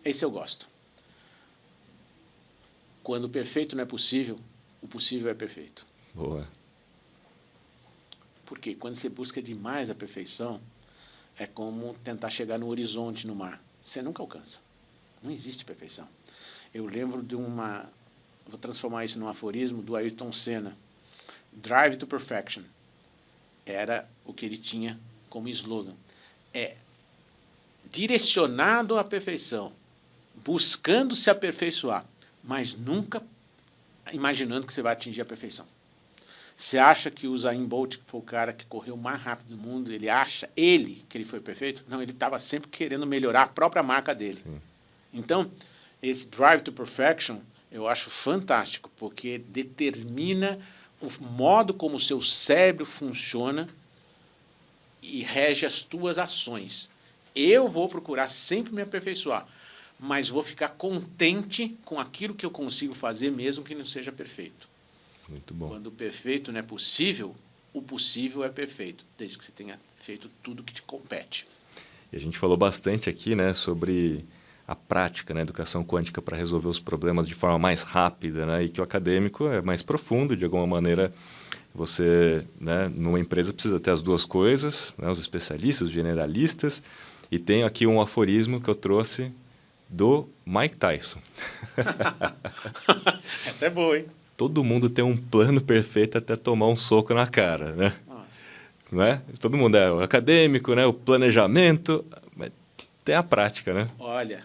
Esse eu gosto. Quando o perfeito não é possível, o possível é perfeito. Boa. Porque quando você busca demais a perfeição, é como tentar chegar no horizonte no mar. Você nunca alcança. Não existe perfeição. Eu lembro de uma... Vou transformar isso num aforismo do Ayrton Senna. Drive to Perfection. Era o que ele tinha como slogan. É direcionado à perfeição, buscando se aperfeiçoar, mas nunca imaginando que você vai atingir a perfeição. Você acha que o Usain Bolt, que foi o cara que correu mais rápido do mundo, ele acha que ele foi perfeito? Não, ele estava sempre querendo melhorar a própria marca dele. Sim. Então, esse Drive to Perfection eu acho fantástico, porque determina o modo como o seu cérebro funciona e rege as tuas ações. Eu vou procurar sempre me aperfeiçoar, mas vou ficar contente com aquilo que eu consigo fazer, mesmo que não seja perfeito. Muito bom. Quando o perfeito não é possível, o possível é perfeito, desde que você tenha feito tudo que te compete. E a gente falou bastante aqui, né, sobre a prática, né, educação quântica para resolver os problemas de forma mais rápida, né, e que o acadêmico é mais profundo, de alguma maneira. Você, né, numa empresa, precisa ter as duas coisas, né, os especialistas, os generalistas. E tem aqui um aforismo que eu trouxe do Mike Tyson. Essa é boa, hein? Todo mundo tem um plano perfeito até tomar um soco na cara, né? Nossa. Não é? Todo mundo é o acadêmico, né? O planejamento, mas tem a prática, né? Olha,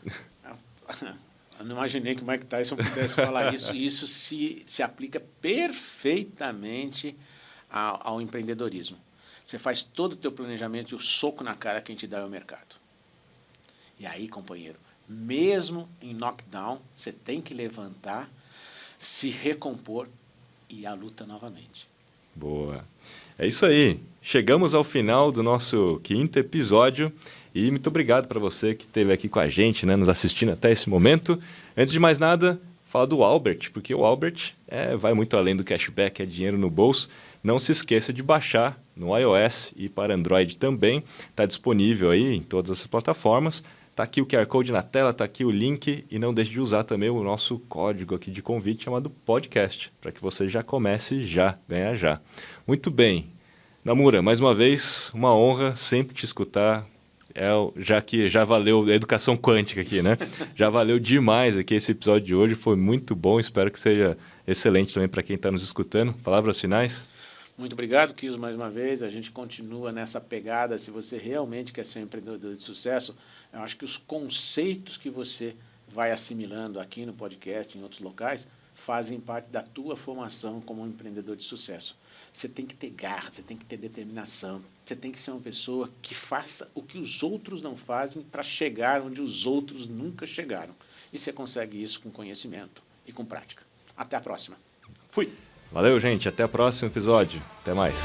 eu não imaginei que o Mike Tyson pudesse falar isso. E isso se aplica perfeitamente ao empreendedorismo. Você faz todo o teu planejamento e o soco na cara quem te dá é o mercado. E aí, companheiro, mesmo em knockdown, você tem que levantar, se recompor e a luta novamente. Boa. É isso aí. Chegamos ao final do nosso 5º episódio. E muito obrigado para você que esteve aqui com a gente, né, nos assistindo até esse momento. Antes de mais nada, fala do Albert, porque o Albert vai muito além do cashback, é dinheiro no bolso. Não se esqueça de baixar no iOS e para Android também. Está disponível aí em todas as plataformas. Está aqui o QR Code na tela, está aqui o link. E não deixe de usar também o nosso código aqui de convite chamado podcast, para que você já comece ganhar já. Muito bem. Namura, mais uma vez, uma honra sempre te escutar. Já que já valeu a educação quântica aqui, né? Já valeu demais aqui esse episódio de hoje. Foi muito bom. Espero que seja excelente também para quem está nos escutando. Palavras finais? Muito obrigado, Kiso, mais uma vez. A gente continua nessa pegada. Se você realmente quer ser um empreendedor de sucesso, eu acho que os conceitos que você vai assimilando aqui no podcast, em outros locais, fazem parte da tua formação como um empreendedor de sucesso. Você tem que ter garra, você tem que ter determinação, você tem que ser uma pessoa que faça o que os outros não fazem para chegar onde os outros nunca chegaram. E você consegue isso com conhecimento e com prática. Até a próxima. Fui! Valeu, gente. Até o próximo episódio. Até mais.